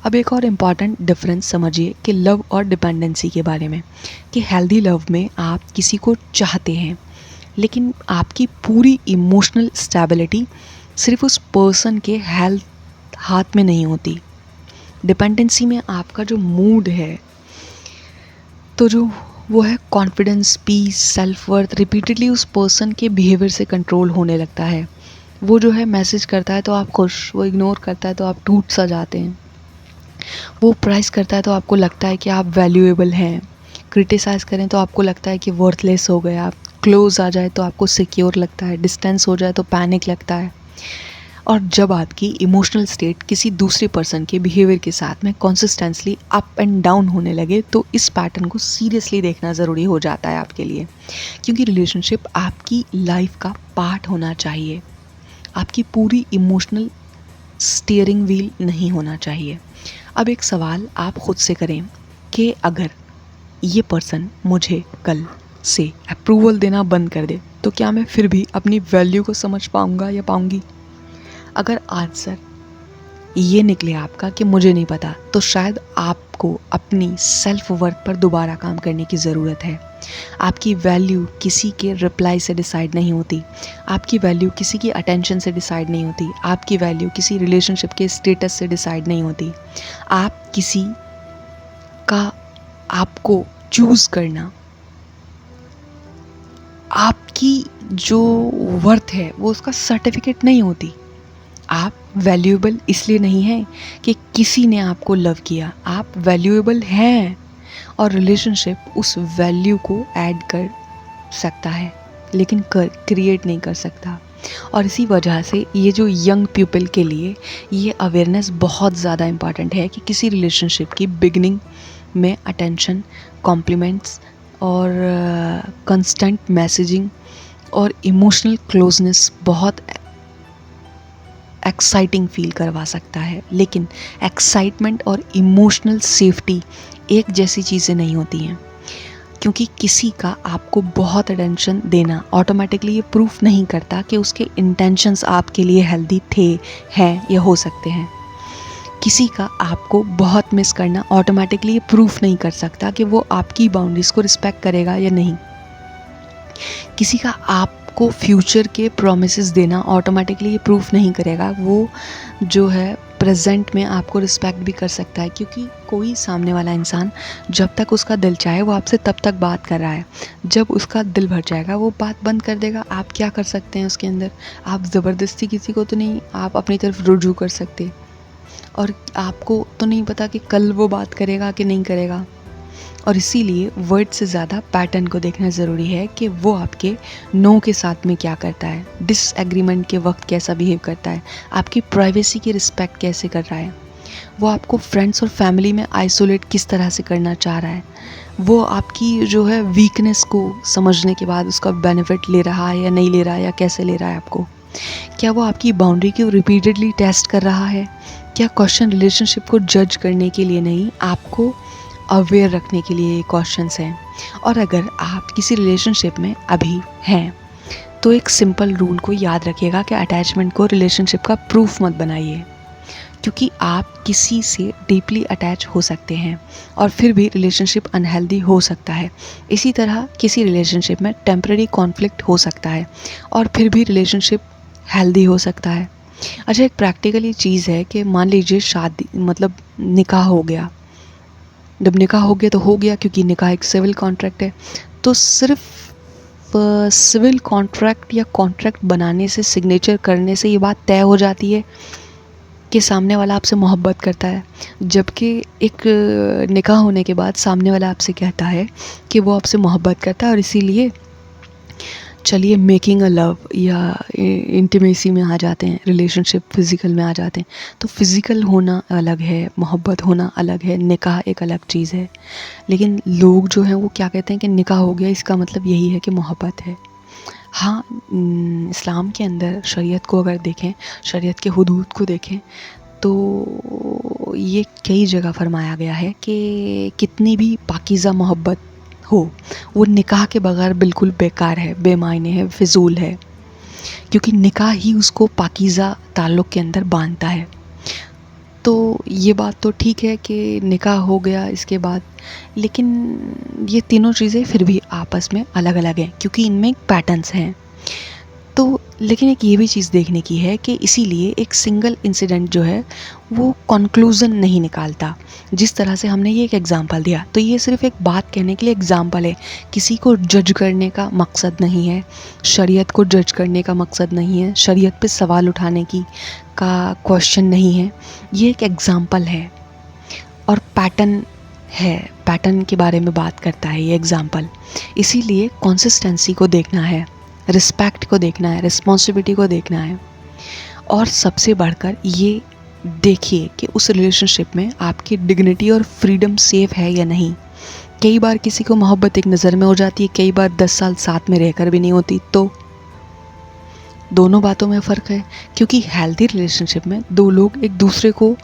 Speaker 2: अब एक और इम्पॉर्टेंट डिफरेंस समझिए कि लव और डिपेंडेंसी के बारे में, कि हेल्दी लव में आप किसी को चाहते हैं, लेकिन आपकी पूरी इमोशनल स्टेबिलिटी सिर्फ उस पर्सन के हेल्थ हाथ में नहीं होती। डिपेंडेंसी में आपका जो मूड है, तो जो वो है confidence, peace, self worth, repeatedly उस पर्सन के बिहेवियर से कंट्रोल होने लगता है। वो जो है मैसेज करता है तो आप खुश, वो इग्नोर करता है तो आप टूट सा जाते हैं, वो प्राइस करता है तो आपको लगता है कि आप वैल्यूएबल हैं, क्रिटिसाइज़ करें तो आपको लगता है कि वर्थलेस हो गए आप, क्लोज आ जाए तो आपको सिक्योर लगता है, डिस्टेंस हो जाए तो पैनिक लगता है। और जब आपकी इमोशनल स्टेट किसी दूसरे पर्सन के बिहेवियर के साथ में कंसिस्टेंटली अप एंड डाउन होने लगे, तो इस पैटर्न को सीरियसली देखना ज़रूरी हो जाता है आपके लिए, क्योंकि रिलेशनशिप आपकी लाइफ का पार्ट होना चाहिए, आपकी पूरी इमोशनल स्टीयरिंग व्हील नहीं होना चाहिए। अब एक सवाल आप खुद से करें कि अगर ये पर्सन मुझे कल से अप्रूवल देना बंद कर दे, तो क्या मैं फिर भी अपनी वैल्यू को समझ पाऊँगा या पाऊँगी? अगर आंसर ये निकले आपका कि मुझे नहीं पता, तो शायद आपको अपनी सेल्फ वर्थ पर दोबारा काम करने की ज़रूरत है। आपकी वैल्यू किसी के रिप्लाई से डिसाइड नहीं होती, आपकी वैल्यू किसी की अटेंशन से डिसाइड नहीं होती, आपकी वैल्यू किसी रिलेशनशिप के स्टेटस से डिसाइड नहीं होती। आप किसी का आपको चूज़ करना, आपकी जो वर्थ है वो उसका सर्टिफिकेट नहीं होती। आप वैल्यूएबल इसलिए नहीं हैं कि किसी ने आपको लव किया, आप वैल्यूएबल हैं और रिलेशनशिप उस वैल्यू को ऐड कर सकता है, लेकिन क्रिएट नहीं कर सकता। और इसी वजह से ये जो यंग पीपल के लिए ये अवेयरनेस बहुत ज़्यादा इम्पॉर्टेंट है कि किसी रिलेशनशिप की बिगनिंग में अटेंशन, कॉम्प्लीमेंट्स और कंस्टेंट मैसेजिंग और इमोशनल क्लोजनेस बहुत एक्साइटिंग फील करवा सकता है, लेकिन एक्साइटमेंट और इमोशनल सेफ्टी एक जैसी चीज़ें नहीं होती हैं, क्योंकि किसी का आपको बहुत अटेंशन देना ऑटोमेटिकली ये प्रूफ नहीं करता कि उसके इंटेंशंस आपके लिए हेल्दी थे, हैं या हो सकते हैं। किसी का आपको बहुत मिस करना ऑटोमेटिकली ये प्रूफ नहीं कर सकता कि वो आपकी बाउंड्रीज को रिस्पेक्ट करेगा या नहीं। किसी का आपको फ्यूचर के प्रॉमिसेस देना ऑटोमेटिकली ये प्रूफ नहीं करेगा वो जो है प्रेजेंट में आपको रिस्पेक्ट भी कर सकता है, क्योंकि कोई सामने वाला इंसान जब तक उसका दिल चाहे वो आपसे तब तक बात कर रहा है, जब उसका दिल भर जाएगा वो बात बंद कर देगा। आप क्या कर सकते हैं उसके अंदर? आप ज़बरदस्ती किसी को तो नहीं आप अपनी तरफ रुजू कर सकते, और आपको तो नहीं पता कि कल वो बात करेगा कि नहीं करेगा। और इसीलिए वर्ड से ज़्यादा पैटर्न को देखना ज़रूरी है कि वो आपके नो के साथ में क्या करता है, डिसएग्रीमेंट के वक्त कैसा बिहेव करता है, आपकी प्राइवेसी की रिस्पेक्ट कैसे कर रहा है, वो आपको फ्रेंड्स और फैमिली में आइसोलेट किस तरह से करना चाह रहा है, वो आपकी जो है वीकनेस को समझने के बाद उसका बेनिफिट ले रहा है या नहीं ले रहा है, या कैसे ले रहा है आपको, क्या वो आपकी बाउंड्री को रिपीटेडली टेस्ट कर रहा है। क्या क्वेश्चन रिलेशनशिप को जज करने के लिए नहीं, आपको अवेयर रखने के लिए ये क्वेश्चंस हैं। और अगर आप किसी रिलेशनशिप में अभी हैं तो एक सिंपल रूल को याद रखिएगा कि अटैचमेंट को रिलेशनशिप का प्रूफ मत बनाइए, क्योंकि आप किसी से डीपली अटैच हो सकते हैं और फिर भी रिलेशनशिप अनहेल्दी हो सकता है। इसी तरह किसी रिलेशनशिप में टेम्पररी कॉन्फ्लिक्ट हो सकता है और फिर भी रिलेशनशिप हेल्दी हो सकता है। अच्छा, एक प्रैक्टिकली चीज़ है कि मान लीजिए शादी मतलब निकाह हो गया, जब निकाह हो गया तो हो गया, क्योंकि निकाह एक सिविल कॉन्ट्रैक्ट है, तो सिर्फ सिविल कॉन्ट्रैक्ट या कॉन्ट्रैक्ट बनाने से, सिग्नेचर करने से ये बात तय हो जाती है कि सामने वाला आपसे मोहब्बत करता है, जबकि एक निकाह होने के बाद सामने वाला आपसे कहता है कि वो आपसे मोहब्बत करता है, और इसीलिए चलिए मेकिंग अ लव या इंटीमेसी में आ जाते हैं, रिलेशनशिप फिज़िकल में आ जाते हैं। तो फिज़िकल होना अलग है, मोहब्बत होना अलग है, निकाह एक अलग चीज़ है। लेकिन लोग जो हैं वो क्या कहते हैं कि निकाह हो गया, इसका मतलब यही है कि मोहब्बत है। हाँ, इस्लाम के अंदर शरीयत को अगर देखें, शरीयत के हुदूद को देखें, तो ये कई जगह फरमाया गया है कि कितनी भी पाकीज़ा मोहब्बत हो, वो निकाह के बगैर बिल्कुल बेकार है, बेमायने है, फिजूल है, क्योंकि निकाह ही उसको पाकीज़ा ताल्लुक़ के अंदर बांधता है। तो ये बात तो ठीक है कि निकाह हो गया इसके बाद, लेकिन ये तीनों चीज़ें फिर भी आपस में अलग अलग हैं, क्योंकि इनमें पैटर्न्स हैं। तो लेकिन एक ये भी चीज़ देखने की है कि इसीलिए एक सिंगल इंसिडेंट जो है वो कंक्लूज़न नहीं निकालता। जिस तरह से हमने ये एक एग्ज़ाम्पल दिया, तो ये सिर्फ़ एक बात कहने के लिए एग्ज़ाम्पल है, किसी को जज करने का मकसद नहीं है, शरीयत को जज करने का मकसद नहीं है, शरीयत पे सवाल उठाने की का क्वेश्चन नहीं है। ये एक एग्ज़ाम्पल है और पैटर्न है, पैटर्न के बारे में बात करता है ये एग्ज़ाम्पल। इसीलिए कंसिस्टेंसी को देखना है, रिस्पेक्ट को देखना है, रिस्पॉन्सिबिलिटी को देखना है, और सबसे बढ़कर ये देखिए कि उस रिलेशनशिप में आपकी डिग्निटी और फ्रीडम सेफ है या नहीं। कई बार किसी को मोहब्बत एक नज़र में हो जाती है, कई बार 10 साल साथ में रहकर भी नहीं होती। तो दोनों बातों में फ़र्क है, क्योंकि हेल्दी रिलेशनशिप में दो लोग एक दूसरे को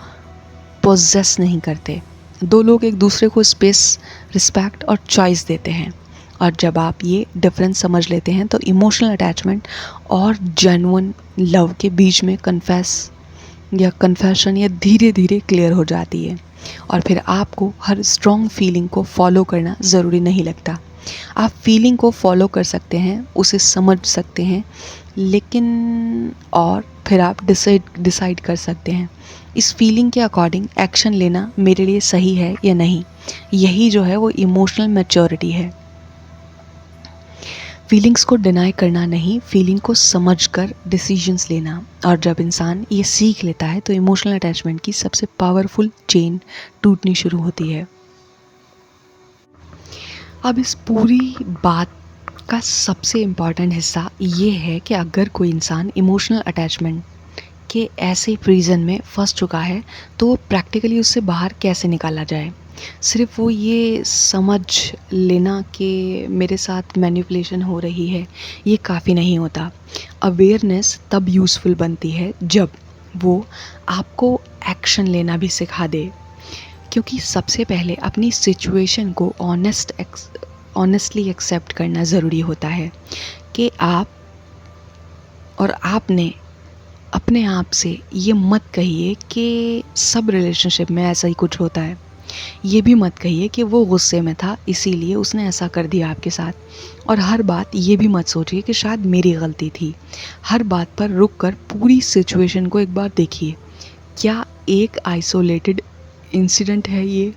Speaker 2: पोजेस नहीं करते, दो लोग एक दूसरे को स्पेस, रिस्पेक्ट और चॉइस देते हैं। और जब आप ये डिफरेंस समझ लेते हैं तो इमोशनल अटैचमेंट और जेन्युइन लव के बीच में कन्फेशन या धीरे धीरे क्लियर हो जाती है, और फिर आपको हर स्ट्रॉन्ग फीलिंग को फॉलो करना ज़रूरी नहीं लगता। आप फीलिंग को फॉलो कर सकते हैं, उसे समझ सकते हैं, लेकिन और फिर आप डिसाइड कर सकते हैं इस फीलिंग के अकॉर्डिंग एक्शन लेना मेरे लिए सही है या नहीं। यही जो है वो इमोशनल मैच्योरिटी है। फीलिंग्स को डिनाई करना नहीं, फीलिंग को समझकर डिसीजंस लेना। और जब इंसान ये सीख लेता है तो इमोशनल अटैचमेंट की सबसे पावरफुल चेन टूटनी शुरू होती है। अब इस पूरी बात का सबसे इम्पॉर्टेंट हिस्सा ये है कि अगर कोई इंसान इमोशनल अटैचमेंट के ऐसे प्रिजन में फंस चुका है तो प्रैक्टिकली उससे बाहर कैसे निकाला जाए। सिर्फ वो ये समझ लेना कि मेरे साथ मैनिपुलेशन हो रही है, ये काफ़ी नहीं होता। अवेयरनेस तब यूज़फुल बनती है जब वो आपको एक्शन लेना भी सिखा दे, क्योंकि सबसे पहले अपनी सिचुएशन को ऑनेस्टली एक्सेप्ट करना ज़रूरी होता है कि आपने अपने आप से ये मत कहिए कि सब रिलेशनशिप में ऐसा ही कुछ होता है। ये भी मत कहिए कि वो गुस्से में था इसीलिए उसने ऐसा कर दिया आपके साथ। और हर बात ये भी मत सोचिए कि शायद मेरी गलती थी। हर बात पर रुक कर पूरी सिचुएशन को एक बार देखिए। क्या एक आइसोलेटेड इंसिडेंट है ये,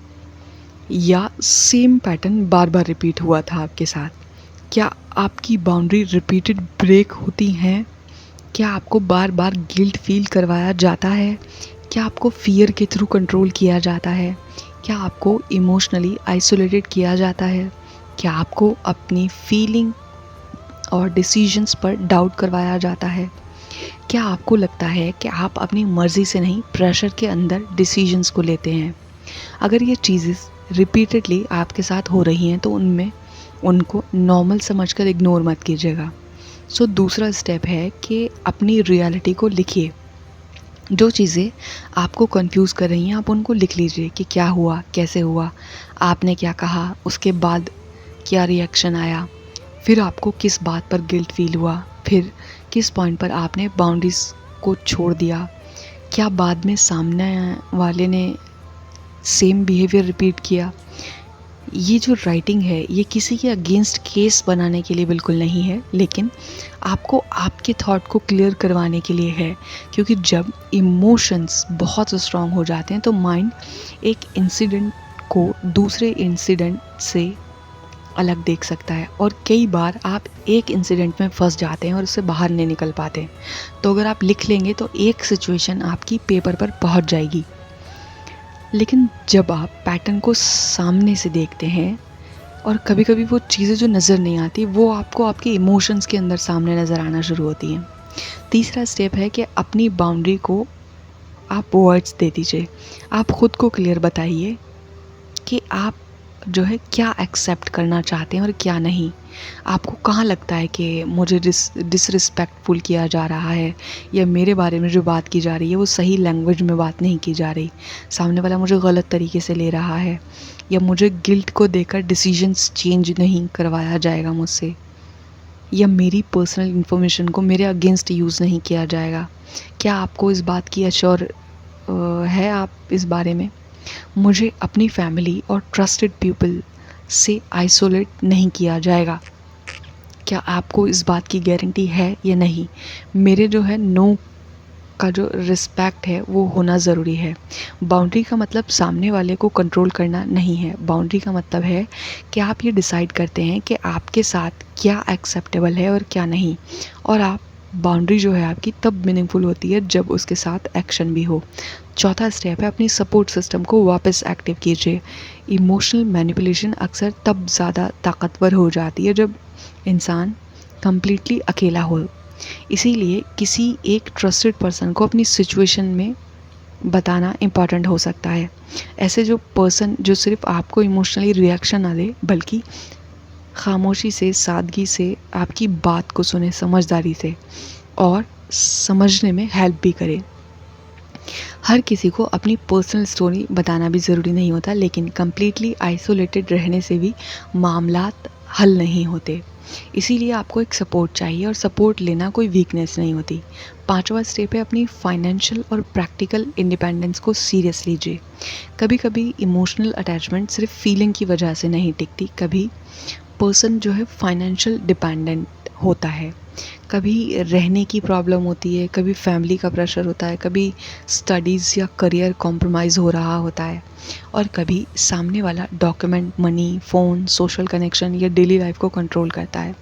Speaker 2: या सेम पैटर्न बार बार रिपीट हुआ था आपके साथ? क्या आपकी बाउंड्री रिपीटेड ब्रेक होती हैं? क्या आपको बार बार गिल्ट फील करवाया जाता है? क्या आपको फियर के थ्रू कंट्रोल किया जाता है? क्या आपको इमोशनली आइसोलेटेड किया जाता है? क्या आपको अपनी फीलिंग और डिसीजंस पर डाउट करवाया जाता है? क्या आपको लगता है कि आप अपनी मर्ज़ी से नहीं, प्रेशर के अंदर डिसीजंस को लेते हैं? अगर ये चीज़ें रिपीटेडली आपके साथ हो रही हैं तो उनको नॉर्मल समझकर इग्नोर मत कीजिएगा। सो दूसरा स्टेप है कि अपनी रियलिटी को लिखिए। जो चीज़ें आपको कंफ्यूज कर रही हैं आप उनको लिख लीजिए कि क्या हुआ, कैसे हुआ, आपने क्या कहा, उसके बाद क्या रिएक्शन आया, फिर आपको किस बात पर गिल्ट फील हुआ, फिर किस पॉइंट पर आपने बाउंड्रीज़ को छोड़ दिया, क्या बाद में सामने वाले ने सेम बिहेवियर रिपीट किया। ये जो राइटिंग है ये किसी के अगेंस्ट केस बनाने के लिए बिल्कुल नहीं है, लेकिन आपको आपके थॉट को क्लियर करवाने के लिए है। क्योंकि जब इमोशंस बहुत स्ट्रॉन्ग हो जाते हैं तो माइंड एक इंसिडेंट को दूसरे इंसिडेंट से अलग देख सकता है, और कई बार आप एक इंसिडेंट में फंस जाते हैं और उससे बाहर नहीं निकल पाते। तो अगर आप लिख लेंगे तो एक सिचुएशन आपकी पेपर पर पहुंच जाएगी। लेकिन जब आप पैटर्न को सामने से देखते हैं, और कभी कभी वो चीज़ें जो नज़र नहीं आती वो आपको आपके इमोशंस के अंदर सामने नज़र आना शुरू होती हैं। तीसरा स्टेप है कि अपनी बाउंड्री को आप वर्ड्स दे दीजिए। आप ख़ुद को क्लियर बताइए कि आप जो है क्या एक्सेप्ट करना चाहते हैं और क्या नहीं। आपको कहाँ लगता है कि मुझे डिसरिस्पेक्टफुल किया जा रहा है, या मेरे बारे में जो बात की जा रही है वो सही लैंग्वेज में बात नहीं की जा रही, सामने वाला मुझे गलत तरीके से ले रहा है, या मुझे गिल्ट को देकर डिसीजंस चेंज नहीं करवाया जाएगा मुझसे, या मेरी पर्सनल इन्फॉर्मेशन को मेरे अगेंस्ट यूज़ नहीं किया जाएगा। क्या आपको इस बात की अश्योर है आप इस बारे में? मुझे अपनी फैमिली और ट्रस्टेड पीपल से आइसोलेट नहीं किया जाएगा। क्या आपको इस बात की गारंटी है या नहीं? मेरे जो है नो का जो रिस्पेक्ट है वो होना ज़रूरी है। बाउंड्री का मतलब सामने वाले को कंट्रोल करना नहीं है। बाउंड्री का मतलब है कि आप ये डिसाइड करते हैं कि आपके साथ क्या एक्सेप्टेबल है और क्या नहीं, और आप बाउंड्री जो है आपकी तब मीनिंगफुल होती है जब उसके साथ एक्शन भी हो। चौथा स्टेप है, अपनी सपोर्ट सिस्टम को वापस एक्टिव कीजिए। इमोशनल मैनिपुलेशन अक्सर तब ज़्यादा ताकतवर हो जाती है जब इंसान कंप्लीटली अकेला हो। इसीलिए किसी एक ट्रस्टेड पर्सन को अपनी सिचुएशन में बताना इम्पॉर्टेंट हो सकता है। ऐसे जो पर्सन जो सिर्फ आपको इमोशनली रिएक्शन ना दे, बल्कि खामोशी से, सादगी से आपकी बात को सुने, समझदारी से, और समझने में हेल्प भी करे। हर किसी को अपनी पर्सनल स्टोरी बताना भी ज़रूरी नहीं होता, लेकिन कम्प्लीटली आइसोलेटेड रहने से भी मामलात हल नहीं होते। इसीलिए आपको एक सपोर्ट चाहिए, और सपोर्ट लेना कोई वीकनेस नहीं होती। पांचवा स्टेप है, अपनी फाइनेंशियल और प्रैक्टिकल इंडिपेंडेंस को सीरियस लीजिए। कभी कभी इमोशनल अटैचमेंट सिर्फ फीलिंग की वजह से नहीं टिकती। कभी पर्सन जो है फाइनेंशियल डिपेंडेंट होता है, कभी रहने की प्रॉब्लम होती है, कभी फैमिली का प्रेशर होता है, कभी स्टडीज़ या करियर कॉम्प्रोमाइज़ हो रहा होता है, और कभी सामने वाला document, money, phone, social connection या डेली लाइफ को कंट्रोल करता है।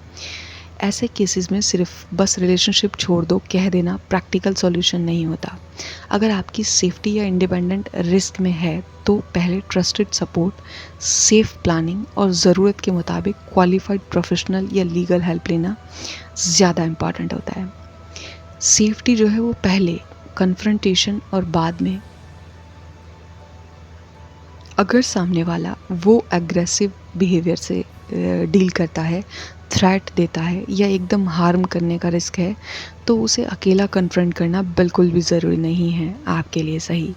Speaker 2: ऐसे केसेस में सिर्फ बस रिलेशनशिप छोड़ दो कह देना प्रैक्टिकल सॉल्यूशन नहीं होता। अगर आपकी सेफ्टी या इंडिपेंडेंट रिस्क में है तो पहले ट्रस्टेड सपोर्ट, सेफ प्लानिंग और ज़रूरत के मुताबिक क्वालिफाइड प्रोफेशनल या लीगल हेल्प लेना ज़्यादा इम्पॉर्टेंट होता है। सेफ्टी जो है वो पहले, कन्फ्रंटेशन और बाद में। अगर सामने वाला वो एग्रेसिव बिहेवियर से डील करता है, थ्रेट देता है, या एकदम हार्म करने का रिस्क है, तो उसे अकेला कन्फ्रंट करना बिल्कुल भी ज़रूरी नहीं है आपके लिए सही।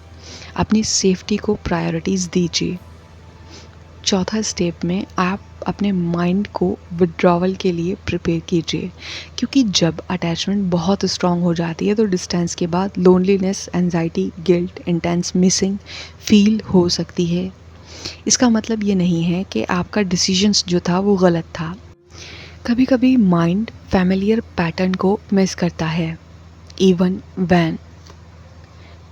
Speaker 2: अपनी सेफ्टी को प्रायोरिटीज़ दीजिए। चौथा स्टेप में आप अपने माइंड को विड्रॉवल के लिए प्रिपेयर कीजिए, क्योंकि जब अटैचमेंट बहुत स्ट्रॉन्ग हो जाती है तो डिस्टेंस के बाद loneliness, anxiety, guilt, intense missing feel हो सकती है। इसका मतलब ये नहीं है कि आपका डिसीजंस जो था वो गलत था। कभी कभी माइंड फैमिलियर पैटर्न को मिस करता है, इवन वैन,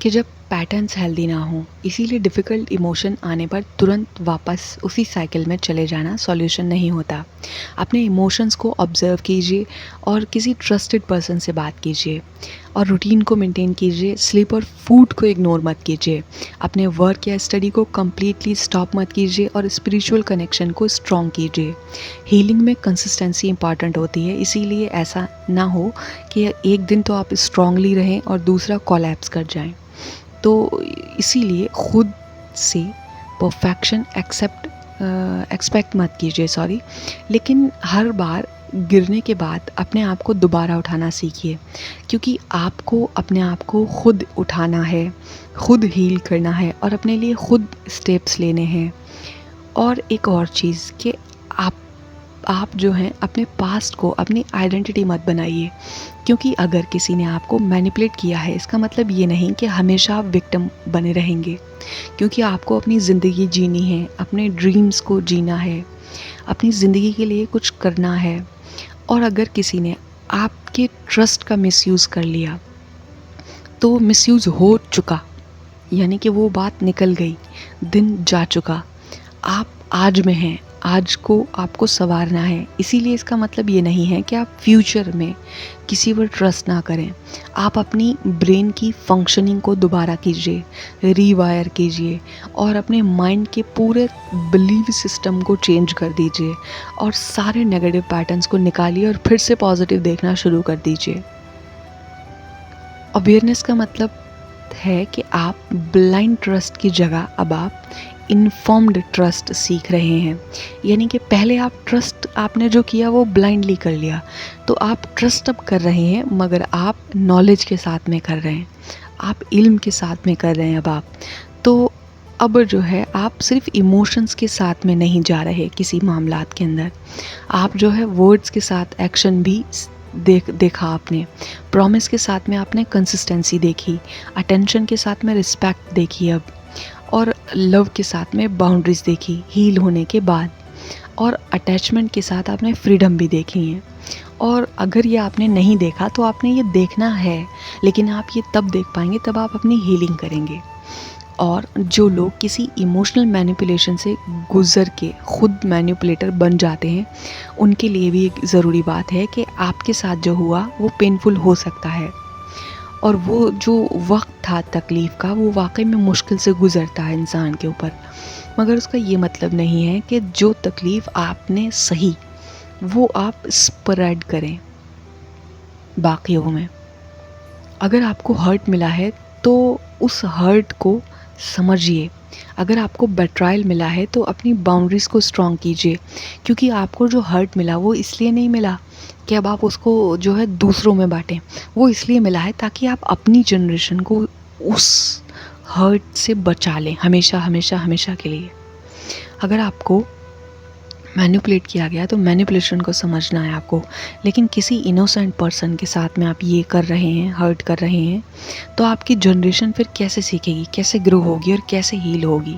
Speaker 2: कि जब पैटर्न्स हेल्दी ना हो। इसीलिए डिफ़िकल्ट इमोशन आने पर तुरंत वापस उसी साइकिल में चले जाना सॉल्यूशन नहीं होता। अपने इमोशंस को ऑब्जर्व कीजिए और किसी ट्रस्टेड पर्सन से बात कीजिए, और रूटीन को मेंटेन कीजिए। स्लीप और फूड को इग्नोर मत कीजिए। अपने वर्क या स्टडी को कम्प्लीटली स्टॉप मत कीजिए, और स्पिरिचुअल कनेक्शन को स्ट्रॉन्ग कीजिए। हीलिंग में कंसिस्टेंसी इंपॉर्टेंट होती है, इसीलिए ऐसा ना हो कि एक दिन तो आप स्ट्रांगली रहें और दूसरा कोलैप्स कर जाएं। तो इसीलिए खुद से परफेक्शन एक्सपेक्ट मत कीजिए, लेकिन हर बार गिरने के बाद अपने आप को दोबारा उठाना सीखिए, क्योंकि आपको अपने आप को खुद उठाना है, खुद हील करना है, और अपने लिए खुद स्टेप्स लेने हैं। और एक और चीज़ कि आप जो हैं अपने पास्ट को अपनी आइडेंटिटी मत बनाइए, क्योंकि अगर किसी ने आपको मैनिपुलेट किया है इसका मतलब ये नहीं कि हमेशा आप विक्टिम बने रहेंगे, क्योंकि आपको अपनी ज़िंदगी जीनी है, अपने ड्रीम्स को जीना है, अपनी ज़िंदगी के लिए कुछ करना है। और अगर किसी ने आपके ट्रस्ट का मिसयूज़ कर लिया तो मिसयूज़ हो चुका, यानी कि वो बात निकल गई, दिन जा चुका। आप आज में हैं, आज को आपको संवारना है। इसीलिए इसका मतलब ये नहीं है कि आप फ्यूचर में किसी पर ट्रस्ट ना करें। आप अपनी ब्रेन की फंक्शनिंग को दोबारा कीजिए, रीवायर कीजिए, और अपने माइंड के पूरे बिलीव सिस्टम को चेंज कर दीजिए, और सारे नेगेटिव पैटर्न्स को निकालिए और फिर से पॉजिटिव देखना शुरू कर दीजिए। अवेयरनेस का मतलब है कि आप ब्लाइंड ट्रस्ट की जगह अब आप इन्फॉर्म्ड ट्रस्ट सीख रहे हैं। यानी कि पहले आप ट्रस्ट आपने जो किया वो ब्लाइंडली कर लिया, तो आप ट्रस्ट अब कर रहे हैं मगर आप नॉलेज के साथ में कर रहे हैं, आप इल्म के साथ में कर रहे हैं। अब आप तो अब जो है आप सिर्फ इमोशंस के साथ में नहीं जा रहे किसी मामलात के अंदर, आप जो है वर्ड्स के साथ एक्शन भी देखा आपने, प्रॉमिस के साथ में आपने कंसिस्टेंसी देखी, अटेंशन के साथ में रिस्पेक्ट देखी अब, और लव के साथ में बाउंड्रीज देखी हील होने के बाद, और अटैचमेंट के साथ आपने फ्रीडम भी देखी है। और अगर ये आपने नहीं देखा तो आपने ये देखना है, लेकिन आप ये तब देख पाएंगे तब आप अपनी हीलिंग करेंगे। और जो लोग किसी इमोशनल मैनिपुलेशन से गुज़र के खुद मैनिपुलेटर बन जाते हैं, उनके लिए भी एक ज़रूरी बात है कि आपके साथ जो हुआ वो पेनफुल हो सकता है, और वो जो वक्त था तकलीफ़ का वो वाकई में मुश्किल से गुज़रता है इंसान के ऊपर, मगर उसका ये मतलब नहीं है कि जो तकलीफ़ आपने सही वो आप स्प्रेड करें बाकियों में। अगर आपको हर्ट मिला है तो उस हर्ट को समझिए, अगर आपको बेट्रायल मिला है तो अपनी बाउंड्रीज़ को स्ट्रॉन्ग कीजिए, क्योंकि आपको जो हर्ट मिला वो इसलिए नहीं मिला कि अब आप उसको जो है दूसरों में बांटें, वो इसलिए मिला है ताकि आप अपनी जनरेशन को उस हर्ट से बचा लें हमेशा हमेशा हमेशा के लिए। अगर आपको मैनिपुलेट किया गया तो मैनिपुलेशन को समझना है आपको, लेकिन किसी इनोसेंट पर्सन के साथ में आप ये कर रहे हैं, हर्ट कर रहे हैं, तो आपकी जनरेशन फिर कैसे सीखेगी, कैसे ग्रो होगी और कैसे हील होगी,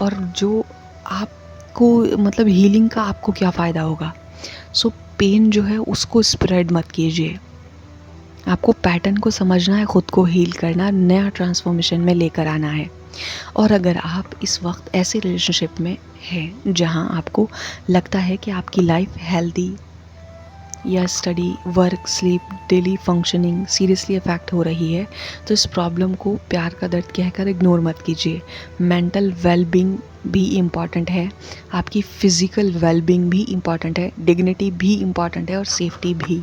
Speaker 2: और जो आपको मतलब हीलिंग का आपको क्या फ़ायदा होगा। सो पेन जो है उसको स्प्रेड मत कीजिए, आपको पैटर्न को समझना है, ख़ुद को हील करना, नया ट्रांसफॉर्मेशन में लेकर आना है। और अगर आप इस वक्त ऐसे रिलेशनशिप में हैं जहां आपको लगता है कि आपकी लाइफ हेल्दी या study, work, sleep, daily functioning seriously affect हो रही है, तो इस प्रॉब्लम को प्यार का दर्द कहकर इग्नोर मत कीजिए। मेंटल वेलबींग भी इम्पॉर्टेंट है, आपकी फ़िज़िकल वेलबींग भी इम्पॉर्टेंट है, डिग्निटी भी इम्पॉर्टेंट है, और सेफ्टी भी।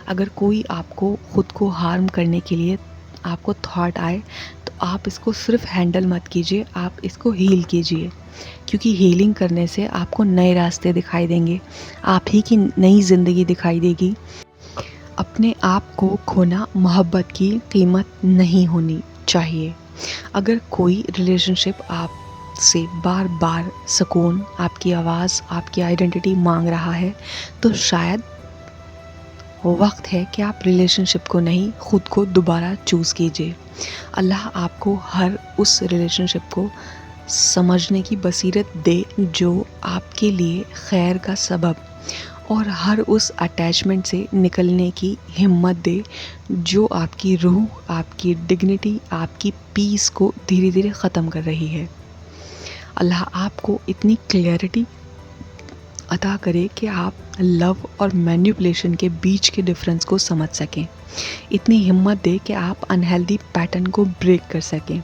Speaker 2: अगर कोई आपको ख़ुद को हार्म करने के लिए आपको थॉट आए तो आप इसको सिर्फ हैंडल मत कीजिए, आप इसको हील कीजिए, क्योंकि हीलिंग करने से आपको नए रास्ते दिखाई देंगे, आप ही की नई ज़िंदगी दिखाई देगी। अपने आप को खोना मोहब्बत की कीमत नहीं होनी चाहिए। अगर कोई रिलेशनशिप आपसे बार बार सुकून, आपकी आवाज़, आपकी आइडेंटिटी मांग रहा है, तो शायद वक्त है कि आप रिलेशनशिप को नहीं खुद को दोबारा चूज़ कीजिए। अल्लाह आपको हर उस रिलेशनशिप को समझने की बसीरत दे जो आपके लिए खैर का सबब, और हर उस अटैचमेंट से निकलने की हिम्मत दे जो आपकी रूह, आपकी डिग्निटी, आपकी पीस को धीरे धीरे ख़त्म कर रही है। अल्लाह आपको इतनी क्लैरिटी अता करे कि आप लव और मैनिपुलेशन के बीच के डिफरेंस को समझ सकें, इतनी हिम्मत दे कि आप अनहेल्दी पैटर्न को ब्रेक कर सकें।